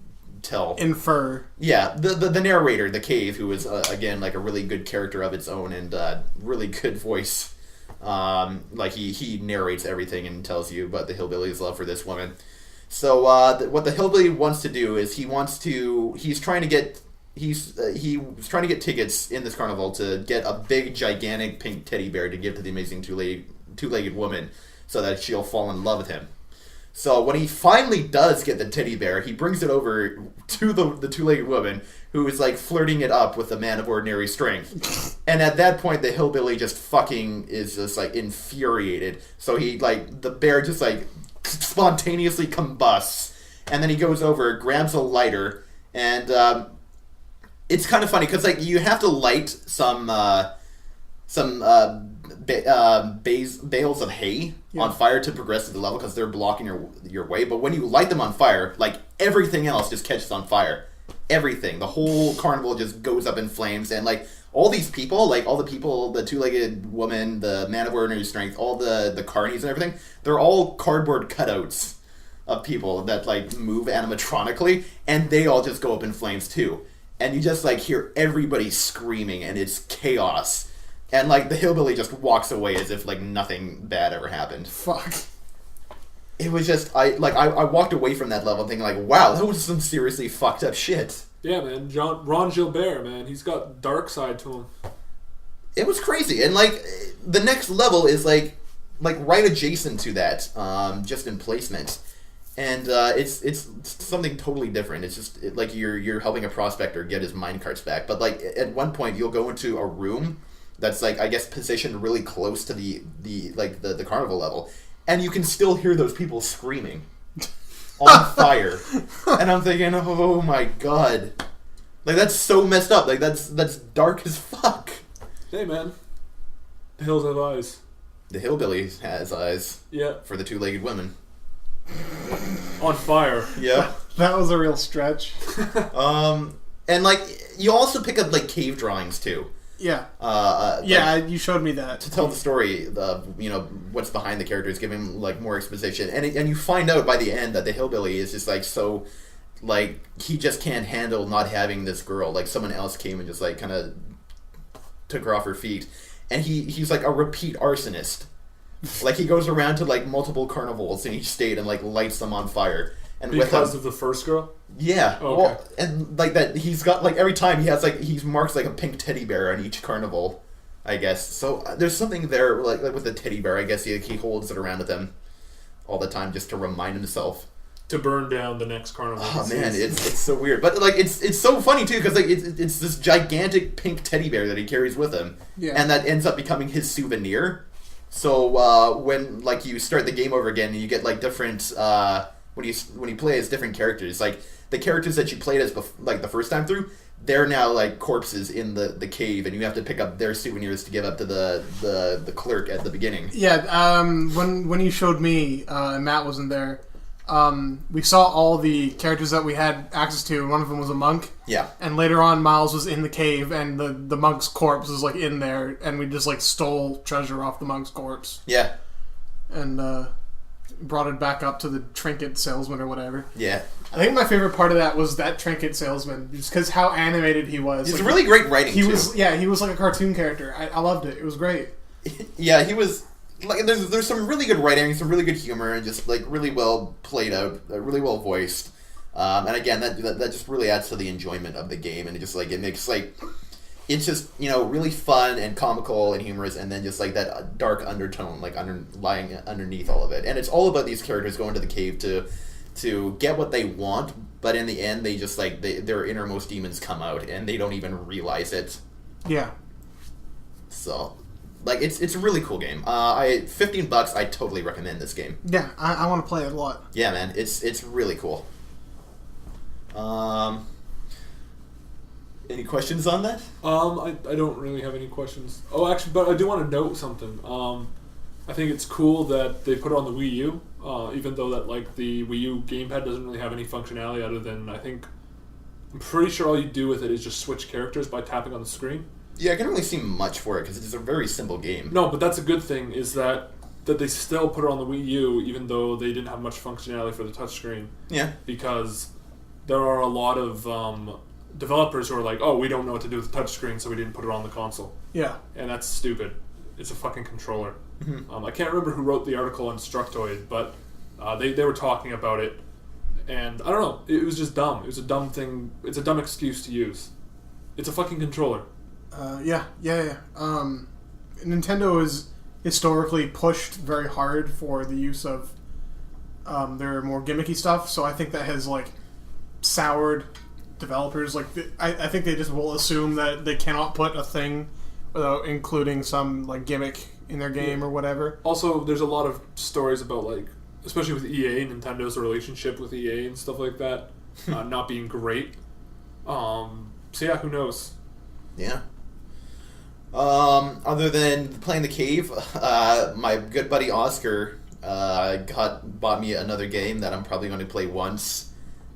tell. Infer. Yeah, the narrator, the cave, who is again like a really good character of its own and really good voice. Like he narrates everything and tells you about the hillbilly's love for this woman. So what the hillbilly wants to do is he's trying to get tickets in this carnival to get a big gigantic pink teddy bear to give to the Amazing Two-Legged Woman so that she'll fall in love with him. So when he finally does get the teddy bear, he brings it over to the two-legged woman who is like flirting it up with a man of ordinary strength. And at that point the hillbilly just fucking is just like infuriated. So he like the bear just like spontaneously combusts, and then he goes over, grabs a lighter, and it's kind of funny because like you have to light some bales of hay on fire to progress to the level because they're blocking your way. But when you light them on fire, like everything else just catches on fire. Everything, the whole carnival just goes up in flames, and like all these people, like all the people, the two-legged woman, the man of ordinary strength, all the carnies and everything, they're all cardboard cutouts of people that like move animatronically, and they all just go up in flames too. And you just like hear everybody screaming, and it's chaos. And like the hillbilly just walks away as if like nothing bad ever happened. Fuck. It was just I walked away from that level thinking like, wow, that was some seriously fucked up shit. Yeah, man. Ron Gilbert, man, he's got dark side to him. It was crazy, and like the next level is like right adjacent to that, just in placement, and it's something totally different. It's just like you're helping a prospector get his minecarts back, but like at one point you'll go into a room that's like I guess positioned really close to the carnival level, and you can still hear those people screaming. On fire. And I'm thinking, oh my god. Like that's so messed up. Like that's dark as fuck. Hey man. The hills have eyes. The hillbilly has eyes. Yeah. For the two-legged women. On fire. Yeah. That was a real stretch. And like you also pick up like cave drawings too. Yeah. You showed me that. To tell the story, what's behind the characters, give him like more exposition, and you find out by the end that the hillbilly is just like so, like he just can't handle not having this girl. Like someone else came and just like kind of took her off her feet, and he's like a repeat arsonist. Like he goes around to like multiple carnivals in each state and like lights them on fire. And because of the first girl? Yeah. Oh, okay. Well, and like that, he's got like every time he has like he marks like a pink teddy bear on each carnival, I guess. So there's something there like with the teddy bear. I guess he holds it around with him all the time just to remind himself to burn down the next carnival. Oh man, it's so weird, but like it's so funny too because like it's this gigantic pink teddy bear that he carries with him, and that ends up becoming his souvenir. So when like you start the game over again, and you get like different. When you play as different characters, like the characters that you played as like the first time through, they're now like corpses in the cave, and you have to pick up their souvenirs to give up to the clerk at the beginning. Yeah, when you showed me, and Matt wasn't there, we saw all the characters that we had access to, and one of them was a monk. Yeah. And later on, Myles was in the cave, and the monk's corpse was like in there, and we just like stole treasure off the monk's corpse. Yeah. And brought it back up to the trinket salesman or whatever. Yeah. I think my favorite part of that was that trinket salesman, just because how animated he was. It's really great writing. He was like a cartoon character. I loved it. It was great. Yeah, he was like there's some really good writing, some really good humor, and just like really well played out, really well voiced. And again, that just really adds to the enjoyment of the game, and it makes like it's just really fun and comical and humorous, and then just like that dark undertone like lying underneath all of it. And it's all about these characters going to the cave to get what they want, but in the end they just like their innermost demons come out and they don't even realize it. Yeah. So like it's a really cool game. $15, I totally recommend this game. Yeah, I want to play it a lot. Yeah, man, it's really cool. Any questions on that? I don't really have any questions. Oh, actually, but I do want to note something. I think it's cool that they put it on the Wii U, even though that like the Wii U gamepad doesn't really have any functionality other than I'm pretty sure all you do with it is just switch characters by tapping on the screen. Yeah, I can't really see much for it because it's a very simple game. No, but that's a good thing is that they still put it on the Wii U even though they didn't have much functionality for the touchscreen. Yeah. Because there are a lot of developers who are like, oh, we don't know what to do with the touchscreen, so we didn't put it on the console. Yeah. And that's stupid. It's a fucking controller. Mm-hmm. I can't remember who wrote the article on Structoid, but they were talking about it, and I don't know, it was just dumb. It was a dumb thing. It's a dumb excuse to use. It's a fucking controller. Yeah. Nintendo is historically pushed very hard for the use of their more gimmicky stuff, so I think that has like soured developers. Like I think they just will assume that they cannot put a thing without including some like gimmick in their game or whatever. Also, there's a lot of stories about like, especially with EA, Nintendo's relationship with EA and stuff like that, not being great. So yeah, who knows? Yeah. Other than playing the cave, my good buddy Oscar bought me another game that I'm probably going to play once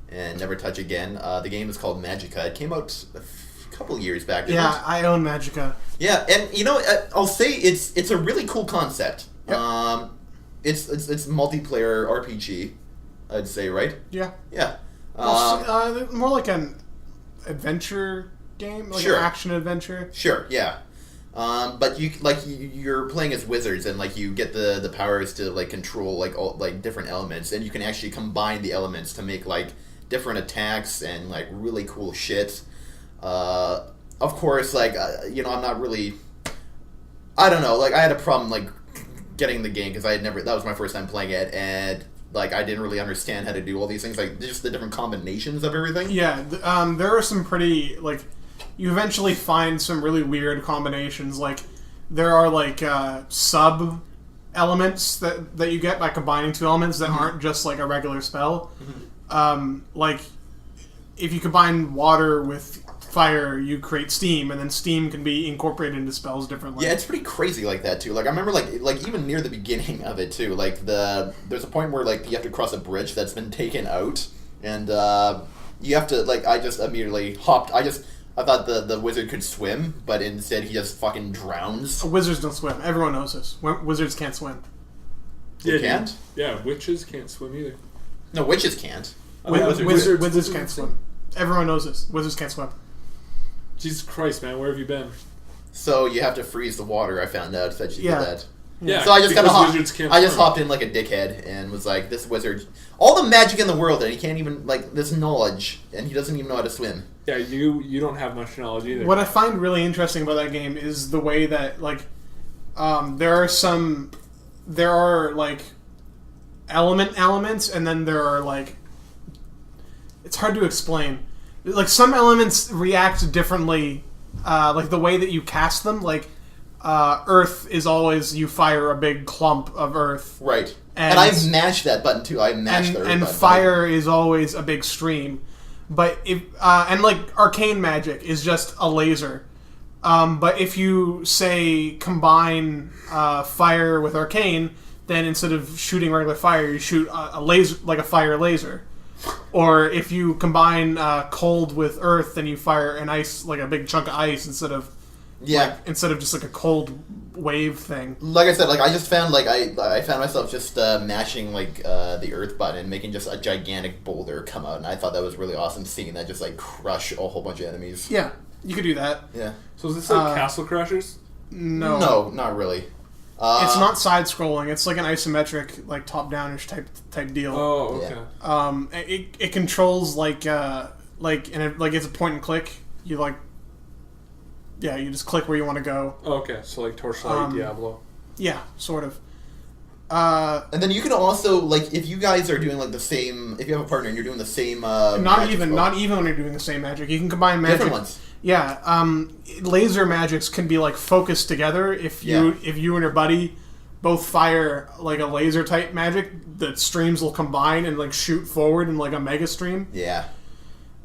and never touch again. The game is called Magica. It came out a couple years back. Yeah, I own Magica. Yeah, and I'll say it's a really cool concept. Yep. It's multiplayer RPG, I'd say, right? Yeah. Yeah. More like an adventure game, like sure. An action adventure. Sure. Yeah. But you're playing as wizards, and like you get the powers to like control like all like different elements, and you can actually combine the elements to make like different attacks and like really cool shit. Of course, like I'm not really. I don't know. Like I had a problem like getting the game because that was my first time playing it, and like I didn't really understand how to do all these things, like just the different combinations of everything. Yeah. There are some pretty like. You eventually find some really weird combinations. Like, there are, like, sub-elements that you get by combining two elements that aren't just, like, a regular spell. Mm-hmm. Like, if you combine water with fire, you create steam, and then steam can be incorporated into spells differently. Yeah, it's pretty crazy like that, too. Like, I remember, like even near the beginning of it, too, like, there's a point where, like, you have to cross a bridge that's been taken out, and, you have to, like, I just immediately hopped, I thought the wizard could swim, but instead he just fucking drowns. Wizards don't swim. Everyone knows this. Wizards can't swim. They can't? Yeah, witches can't swim either. No, witches can't. Wizards can't swim. Everyone knows this. Wizards can't swim. Jesus Christ, man, where have you been? So you have to freeze the water, I found out that you did that. Yeah, so I just hopped hopped in like a dickhead and was like, this wizard, all the magic in the world, and he can't even, like, this knowledge, and he doesn't even know how to swim. Yeah, you don't have much knowledge either. What I find really interesting about that game is the way that, like, there are, like, elements, and then there are, like, it's hard to explain. Like, some elements react differently, like, the way that you cast them, like, earth is always, you fire a big clump of earth. Right. And I've mashed that button, too. I mashed the earth button. And fire is always a big stream. But if and like arcane magic is just a laser, but if you say combine fire with arcane, then instead of shooting regular fire, you shoot a laser, like a fire laser. Or if you combine cold with earth, then you fire an ice, like a big chunk of ice instead of Yeah. Like, instead of just like a cold wave thing. Like I said, like I just found like I found myself just mashing like the earth button and making just a gigantic boulder come out, and I thought that was really awesome seeing that just like crush a whole bunch of enemies. Yeah, you could do that. Yeah. So is this like Castle Crashers? No. No, not really. It's not side scrolling. It's like an isometric, like top downish type deal. Oh, okay. It controls like it's a point and click. You like. Yeah, you just click where you want to go. Oh, okay, so like Torchlight, Diablo. Yeah, sort of. And then you can also like if you guys are doing like the same. If you have a partner and you're doing the same. Not even when you're doing the same magic. You can combine magic. Different ones. Yeah, laser magics can be like focused together. If you and your buddy both fire like a laser type magic, the streams will combine and like shoot forward in like a mega stream. Yeah.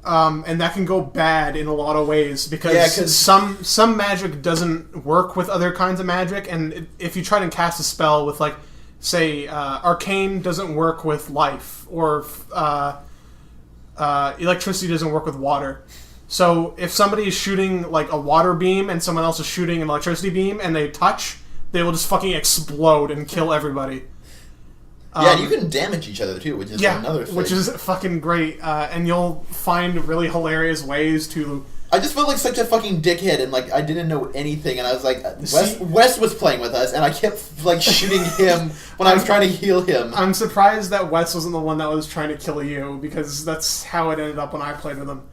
And that can go bad in a lot of ways because some magic doesn't work with other kinds of magic, and if you try to cast a spell with like, say, arcane doesn't work with life, or electricity doesn't work with water. So if somebody is shooting like a water beam and someone else is shooting an electricity beam and they touch, they will just fucking explode and kill everybody. Yeah, you can damage each other too, which is another thing. Which is fucking great, and you'll find really hilarious ways to... I just felt like such a fucking dickhead, and like I didn't know anything, and I was like, Wes was playing with us, and I kept like shooting him when I was trying to heal him. I'm surprised that Wes wasn't the one that was trying to kill you, because that's how it ended up when I played with him.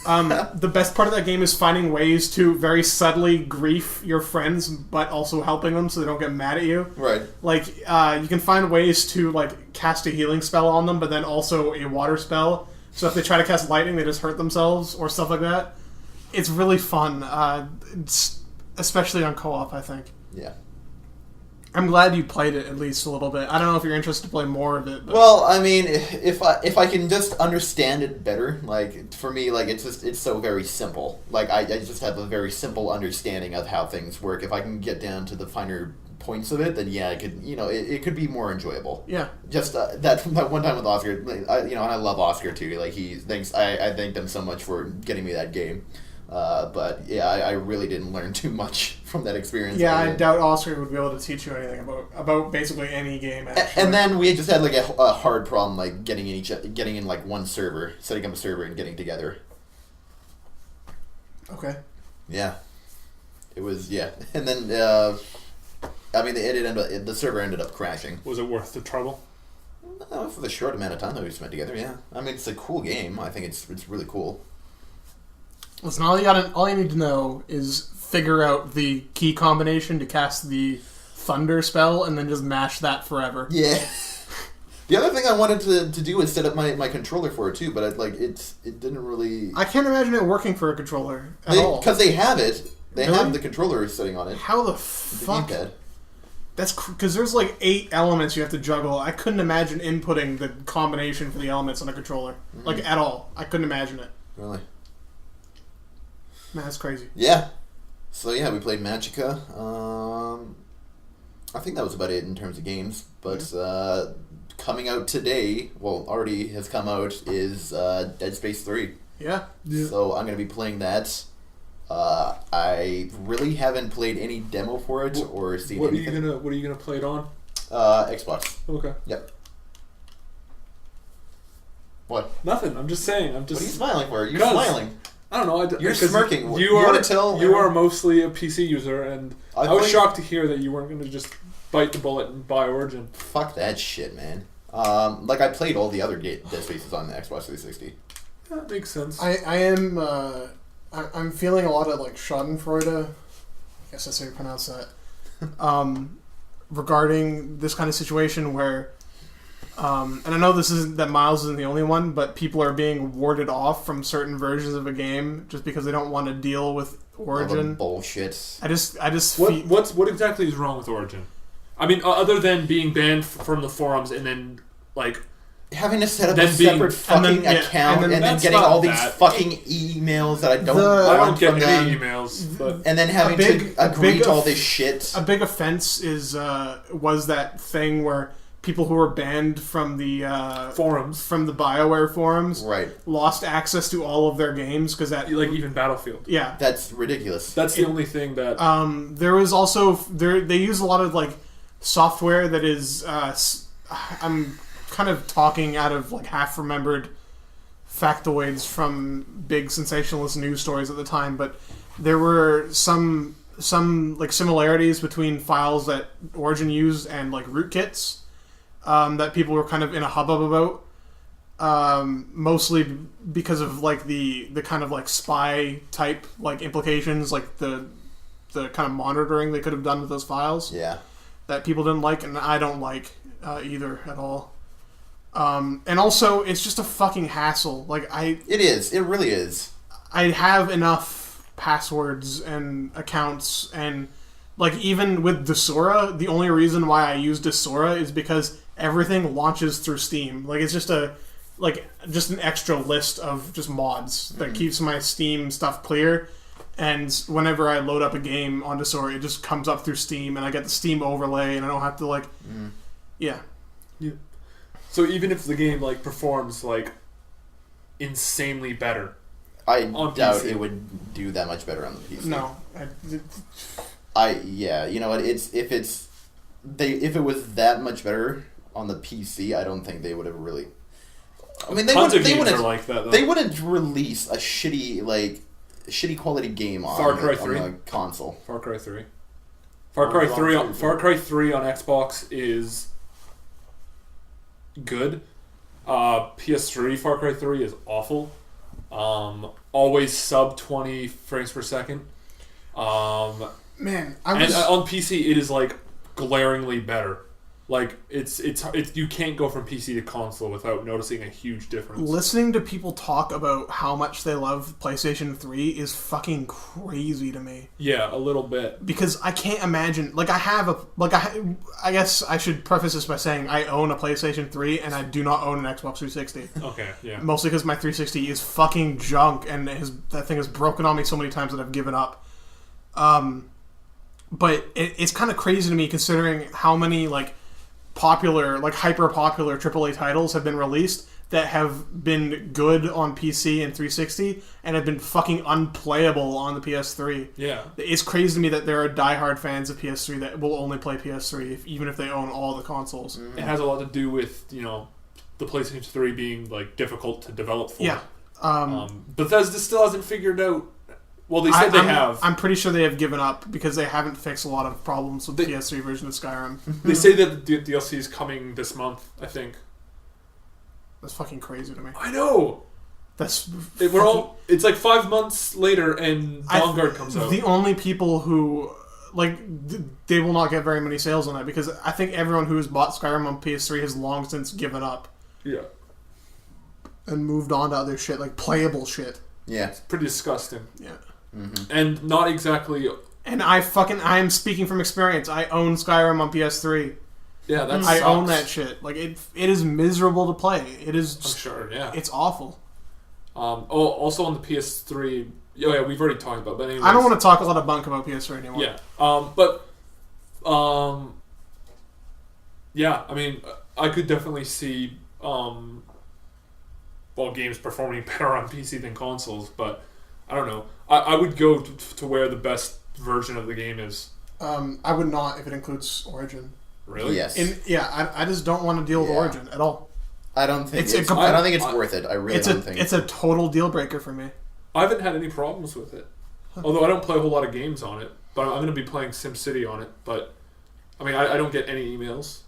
The best part of that game is finding ways to very subtly grief your friends, but also helping them so they don't get mad at you. Right. Like, you can find ways to, like, cast a healing spell on them, but then also a water spell. So if they try to cast lightning, they just hurt themselves, or stuff like that. It's really fun, especially on co-op, I think. Yeah. I'm glad you played it at least a little bit. I don't know if you're interested to play more of it. But... Well, I mean, if I can just understand it better, like for me, like it's so very simple. Like I just have a very simple understanding of how things work. If I can get down to the finer points of it, then yeah, it could it could be more enjoyable. Yeah. Just that one time with Oscar, and I love Oscar too. Like I thank them so much for getting me that game. But yeah, I really didn't learn too much from that experience. Yeah, I doubt Oscar would be able to teach you anything about basically any game. Actually. And then we just had like a hard problem, like getting in like one server, setting up a server and getting together. Okay. Yeah, it was and then I mean the server ended up crashing. Was it worth the trouble? For the short amount of time that we spent together, yeah. I mean, it's a cool game. I think it's really cool. Listen, all you need to know is figure out the key combination to cast the thunder spell, and then just mash that forever. Yeah. The other thing I wanted to do is set up my controller for it too, but it didn't really. I can't imagine it working for a controller at all. Because they have it. They really? have the controller sitting on it. How the fuck? The gamepad. That's because there's like 8 elements you have to juggle. I couldn't imagine inputting the combination for the elements on a controller, like at all. I couldn't imagine it. Really. Man, that's crazy. Yeah. So yeah, we played Magicka. I think that was about it in terms of games. But coming out today, well, already has come out, is Dead Space 3. Yeah. So I'm going to be playing that. I really haven't played any demo for it or seen anything. What are you gonna play it on? Xbox. Okay. Yep. What? Nothing. I'm just saying. What are you smiling for? You're smiling. I don't know. You're smirking. You are mostly a PC user, and I was shocked to hear that you weren't going to just bite the bullet and buy Origin. Fuck that shit, man. Like I played all the other Dead Spaces on the Xbox 360. That makes sense. I'm feeling a lot of like Schadenfreude. I guess that's how you pronounce that. Regarding this kind of situation where. And I know this isn't that Myles isn't the only one, but people are being warded off from certain versions of a game just because they don't want to deal with Origin. All the bullshit. I just what exactly is wrong with Origin? I mean, other than being banned from the forums and then like having to set up a separate fucking account and then getting all these fucking emails that I don't get any emails, but and then having to agree to all this shit. A big offense was that thing where people who were banned from the forums, from the BioWare forums, Right. lost access to all of their games because that like even Battlefield. Yeah, That's ridiculous. That's the only thing that. there was also they use a lot of like software that is I'm kind of talking out of like half remembered factoids from big sensationalist news stories at the time, but there were some like similarities between files that Origin used and like rootkits that people were kind of in a hubbub about, mostly because of like the kind of like spy type like implications, like the kind of monitoring they could have done with those files. Yeah. That people didn't like, and I don't like either at all. And also, it's just a fucking hassle. Like It is. It really is. I have enough passwords and accounts, and like even with Desura, the only reason why I use Desura is because everything launches through Steam. Like it's just an extra list of just mods that keeps my Steam stuff clear. And whenever I load up a game on Desura, it just comes up through Steam, and I get the Steam overlay, and I don't have to like, yeah. So even if the game like performs like insanely better, I on doubt PC. it would do that much better on the PC. No, Yeah, you know what? If it was that much better on the PC, I don't think they would have really. I mean, they tons of wouldn't. games are like that. Though. They wouldn't release a shitty quality game on Far Cry 3 on a console. Far Cry 3. Far Cry 3 on Xbox is good. PS3 Far Cry 3 is awful. Always sub 20 frames per second. man, And on PC it is like glaringly better. Like it's you can't go from PC to console without noticing a huge difference. listening to people talk about how much they love PlayStation 3 is fucking crazy to me. Yeah, a little bit. Because I can't imagine, like I guess I should preface this by saying I own a PlayStation 3 and I do not own an Xbox 360. Okay, yeah. Mostly because my 360 is fucking junk and that thing has broken on me so many times that I've given up. But it's kind of crazy to me considering how many like popular, like hyper popular AAA titles have been released that have been good on PC and 360 and have been fucking unplayable on the PS3. Yeah. It's crazy to me that there are diehard fans of PS3 that will only play PS3 even if they own all the consoles. It has a lot to do with, the PlayStation 3 being like difficult to develop for. Yeah. Bethesda still hasn't figured out. Well, they said they have. I'm pretty sure they have given up because they haven't fixed a lot of problems with the PS3 version of Skyrim. They say that the DLC is coming this month, I think. That's fucking crazy to me. I know. That's It's like 5 months later, and Vanguard comes out. The only people who they will not get very many sales on that because I think everyone who has bought Skyrim on PS3 has long since given up. Yeah. And moved on to other shit, like playable shit. Yeah. It's pretty disgusting. Yeah. Mm-hmm. And not exactly. And I am speaking from experience. I own Skyrim on PS3. Yeah, that's. I own that shit. Like it is miserable to play. It is. I'm sure. Yeah. It's awful. Also on the PS3. Oh yeah, we've already talked about. It, but anyways, I don't want to talk a lot of bunk about PS3 anymore. Yeah. Yeah. I mean, I could definitely see games performing better on PC than consoles, but I don't know. I would go to where the best version of the game is. I would not if it includes Origin. Really? Yes. I just don't want to deal with Origin at all. I don't think I don't think it's worth it. I really don't think it's a total deal breaker for me. I haven't had any problems with it. Although I don't play a whole lot of games on it, but I'm going to be playing SimCity on it. But I mean, I don't get any emails.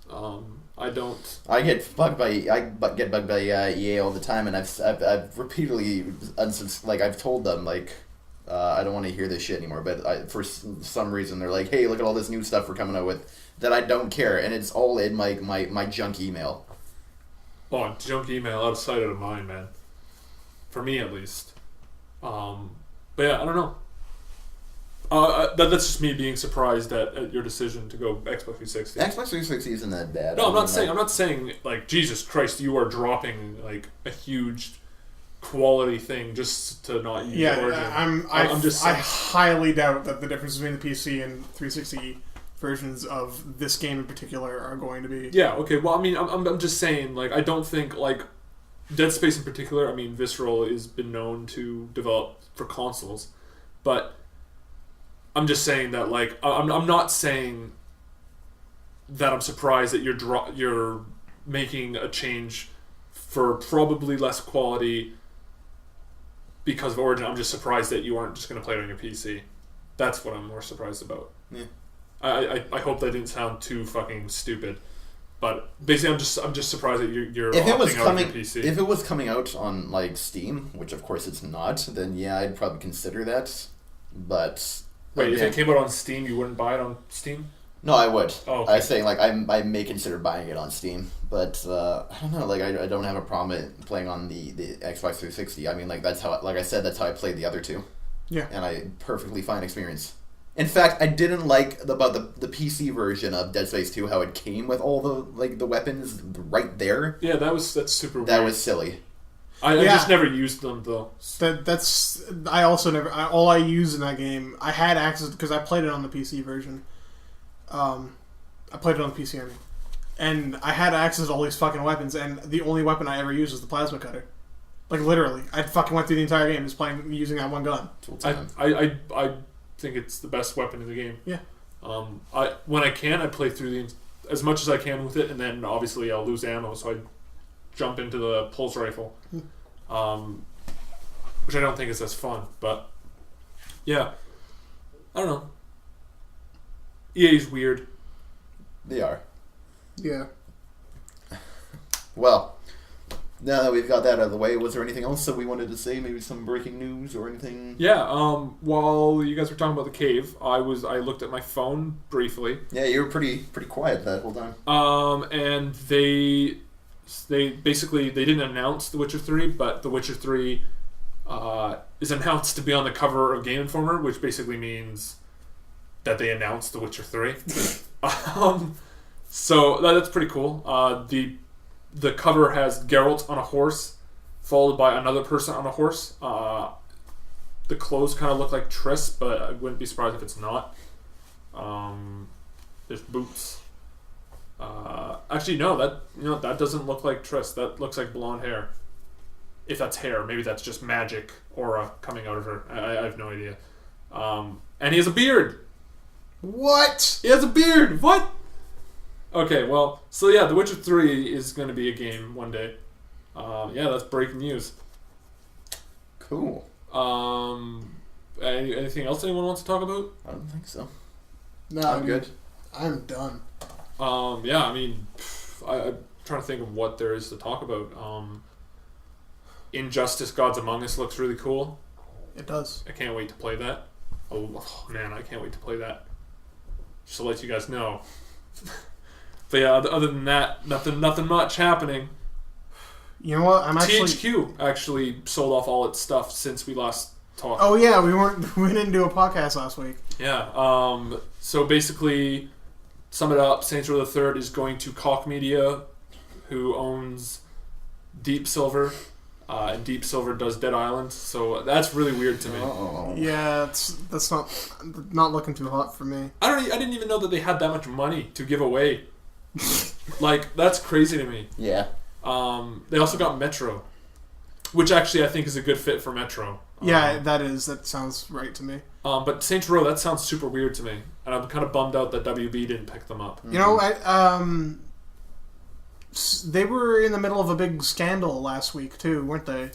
I don't. I get bugged by EA all the time, and I've repeatedly I've told them I don't want to hear this shit anymore. But for some reason they're like, hey, look at all this new stuff we're coming out with that I don't care, and it's all in my junk email. Oh, junk email, out of sight, out of mind, man. For me, at least. But yeah, I don't know. That's just me being surprised at your decision to go Xbox 360. Xbox 360 isn't that bad. No, I'm not saying like Jesus Christ, you are dropping like a huge quality thing just to not use Origin. I'm just I highly doubt that the difference between the PC and 360 versions of this game in particular are going to be. Yeah, okay. Well, I mean, I'm just saying, like, I don't think, like, Dead Space in particular, I mean, Visceral has been known to develop for consoles, but I'm just saying that, like, I'm not saying that I'm surprised that you're making a change for probably less quality because of Origin. I'm just surprised that you aren't just going to play it on your PC. That's what I'm more surprised about. Yeah. I hope that didn't sound too fucking stupid, but basically I'm just surprised that you're if it was opting out coming of your PC. if it was coming out on like Steam, which of course it's not, then yeah, I'd probably consider that. But wait, if it came out on Steam, you wouldn't buy it on Steam? No, I would. Oh, okay. I was saying like I may consider buying it on Steam, but I don't know. Like I don't have a problem playing on the Xbox 360. I mean, like that's how, like I said, that's how I played the other two. Yeah. And I perfectly fine experience. In fact, I didn't like about the PC version of Dead Space 2 how it came with all the weapons right there. Yeah, that's super weird. That was silly. I just never used them though. I also never. All I used in that game, I had access because I played it on the PC version. I played it on the PC, I mean, and I had access to all these fucking weapons, and the only weapon I ever used was the plasma cutter. Like literally, I fucking went through the entire game just using that one gun. I think it's the best weapon in the game. Yeah. When I can, I play through as much as I can with it, and then obviously I'll lose ammo, so I jump into the pulse rifle, which I don't think is as fun. But yeah, I don't know. EA's weird. They are. Yeah. Well, now that we've got that out of the way, was there anything else that we wanted to say? Maybe some breaking news or anything? Yeah. While you guys were talking about the cave, I looked at my phone briefly. Yeah, you were pretty quiet that whole time. And they basically they didn't announce The Witcher 3, but The Witcher 3 is announced to be on the cover of Game Informer, which basically means that they announced The Witcher 3. So that's pretty cool. The cover has Geralt on a horse, followed by another person on a horse. The clothes kind of look like Triss, but I wouldn't be surprised if it's not. There's boots. Actually, no, that doesn't look like Triss. That looks like blonde hair. If that's hair, maybe that's just magic aura coming out of her. I have no idea. And he has a beard. What? He has a beard. What? Okay, well, so yeah, The Witcher 3 is going to be a game one day. Yeah, that's breaking news. Cool. Anything else anyone wants to talk about? I don't think so. No, I'm good. I'm done. Yeah, I mean, I'm trying to think of what there is to talk about. Injustice: Gods Among Us looks really cool. It does. I can't wait to play that. Oh man, I can't wait to play that. Just to let you guys know. But yeah, other than that, nothing much happening. You know what? THQ actually sold off all its stuff since we last talked. Oh yeah, we didn't do a podcast last week. Yeah. So basically, sum it up. Saints Row the Third is going to Koch Media, who owns Deep Silver, and Deep Silver does Dead Island. So that's really weird to me. Oh. Yeah, that's not looking too hot for me. I didn't even know that they had that much money to give away. Like, that's crazy to me. Yeah. They also got Metro, which actually I think is a good fit for Metro. Yeah, that sounds right to me. But Saints Row, that sounds super weird to me, and I'm kind of bummed out that WB didn't pick them up. You know, they were in the middle of a big scandal last week too, weren't they?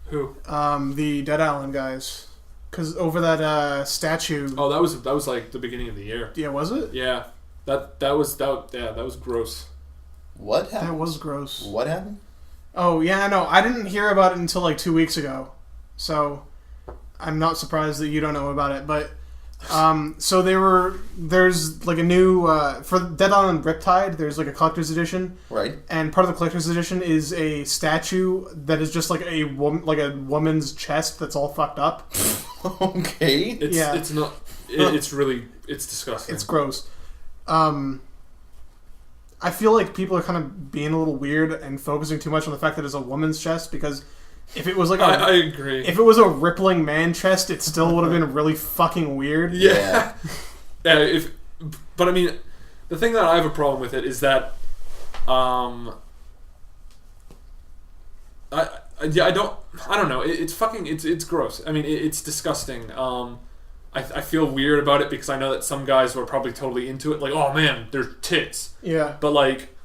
Who? The Dead Island guys, because over that statue. Oh, that was like the beginning of the year. Yeah, was it? Yeah, that was gross. What happened? That was gross. What happened? Oh yeah, no, I didn't hear about it until like 2 weeks ago, so I'm not surprised that you don't know about it. But so there's like a new for Dead Island Riptide. There's like a collector's edition, right? And part of the collector's edition is a statue that is just like a woman's chest that's all fucked up. Okay. It's not. It's disgusting. It's gross. I feel like people are kind of being a little weird and focusing too much on the fact that it's a woman's chest, because if it was like I agree. If it was a rippling man chest, it still would have been really fucking weird. Yeah. Yeah. But I mean, the thing that I have a problem with it is that, I don't know. It's gross. I mean, it's disgusting. I feel weird about it because I know that some guys were probably totally into it. Like, oh man, they're tits. Yeah. But like,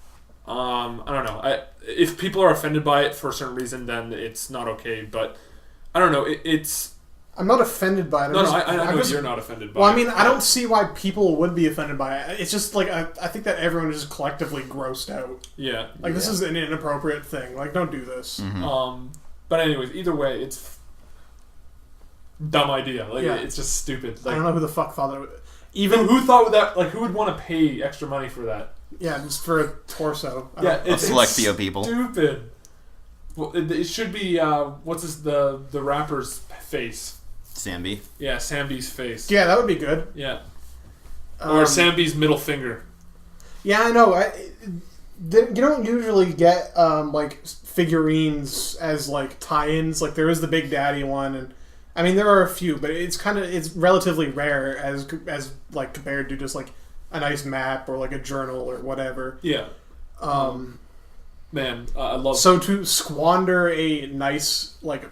I don't know. If people are offended by it for a certain reason, then it's not okay. But I don't know. I'm not offended by it. I know you're not offended by it. Well, I mean, I don't see why people would be offended by it. It's just like I think that everyone is just collectively grossed out. Yeah. Like this is an inappropriate thing. Like, don't do this. Mm-hmm. But anyways, either way, it's dumb idea. Like it's just stupid. Like, I don't know who the fuck thought it. Even who thought that? Like, who would want to pay extra money for that? Yeah, just for a torso. It's a select few people. Stupid. Well, it should be the rapper's face. Sambi. Yeah, Sambi's face. Yeah, that would be good. Yeah. Or Sambi's middle finger. Yeah, I know. You don't usually get like figurines as like tie-ins. Like there is the Big Daddy one, and I mean there are a few, but it's relatively rare as like compared to just like a nice map or like a journal or whatever. Yeah. Man, I love. So to squander a nice like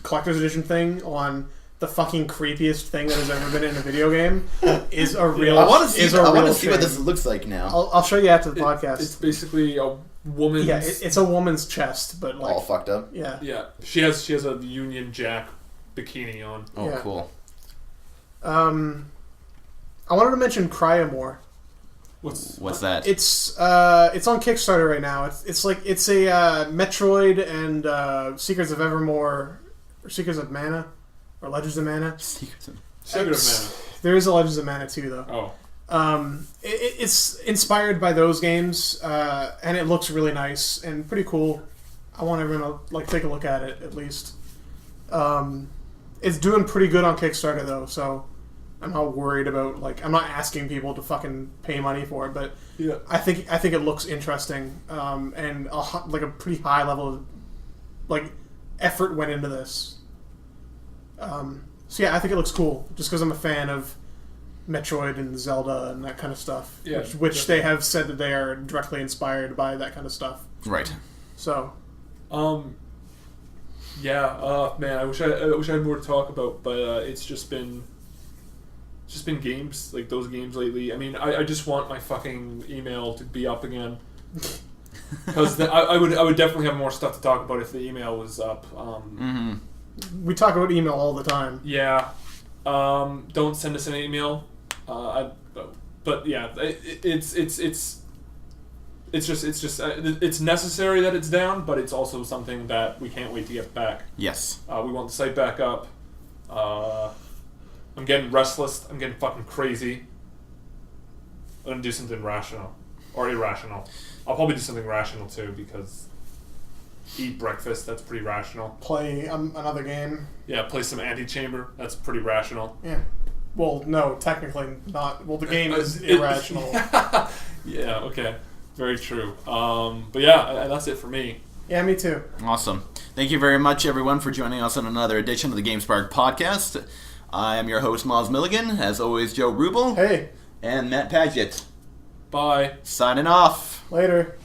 collector's edition thing on the fucking creepiest thing that has ever been in a video game is a real. I want to see. I want to see shame. what this looks like now. I'll show you after the podcast. It's basically a woman's. Yeah, it's a woman's chest, but like all fucked up. Yeah. Yeah, she has a Union Jack bikini on. Oh, yeah. Cool. I wanted to mention Cryamore. What's that? It's on Kickstarter right now. It's a Metroid and Secrets of Evermore, or Secrets of Mana, or Legends of Mana. Secrets of Mana. There is a Legends of Mana too, though. Oh. It's inspired by those games, and it looks really nice and pretty cool. I want everyone to like take a look at it at least. It's doing pretty good on Kickstarter though, so I'm not worried about like I'm not asking people to fucking pay money for it, but yeah. I think it looks interesting, and like a pretty high level of like effort went into this. So yeah, I think it looks cool just because I'm a fan of Metroid and Zelda and that kind of stuff. Yeah, which they have said that they are directly inspired by that kind of stuff. Right. So. Yeah. Man, I wish I had more to talk about, but it's just been games like those games lately. I mean, I just want my fucking email to be up again. Because I would definitely have more stuff to talk about if the email was up. We talk about email all the time. Yeah. Don't send us an email. But yeah, it's necessary that it's down, but it's also something that we can't wait to get back. Yes. We want the site back up. I'm getting restless. I'm getting fucking crazy. I'm gonna do something rational or irrational. I'll probably do something rational too because eat breakfast. That's pretty rational. Play another game. Yeah, play some Antichamber. That's pretty rational. Yeah. Well, no, technically not. Well, the game is irrational. Yeah. Okay. Very true. But yeah, that's it for me. Yeah, me too. Awesome. Thank you very much, everyone, for joining us on another edition of the GameSparked Podcast. I am your host, Myles Milligan. As always, Joe Rubel. Hey. And Matt Paget. Bye. Signing off. Later.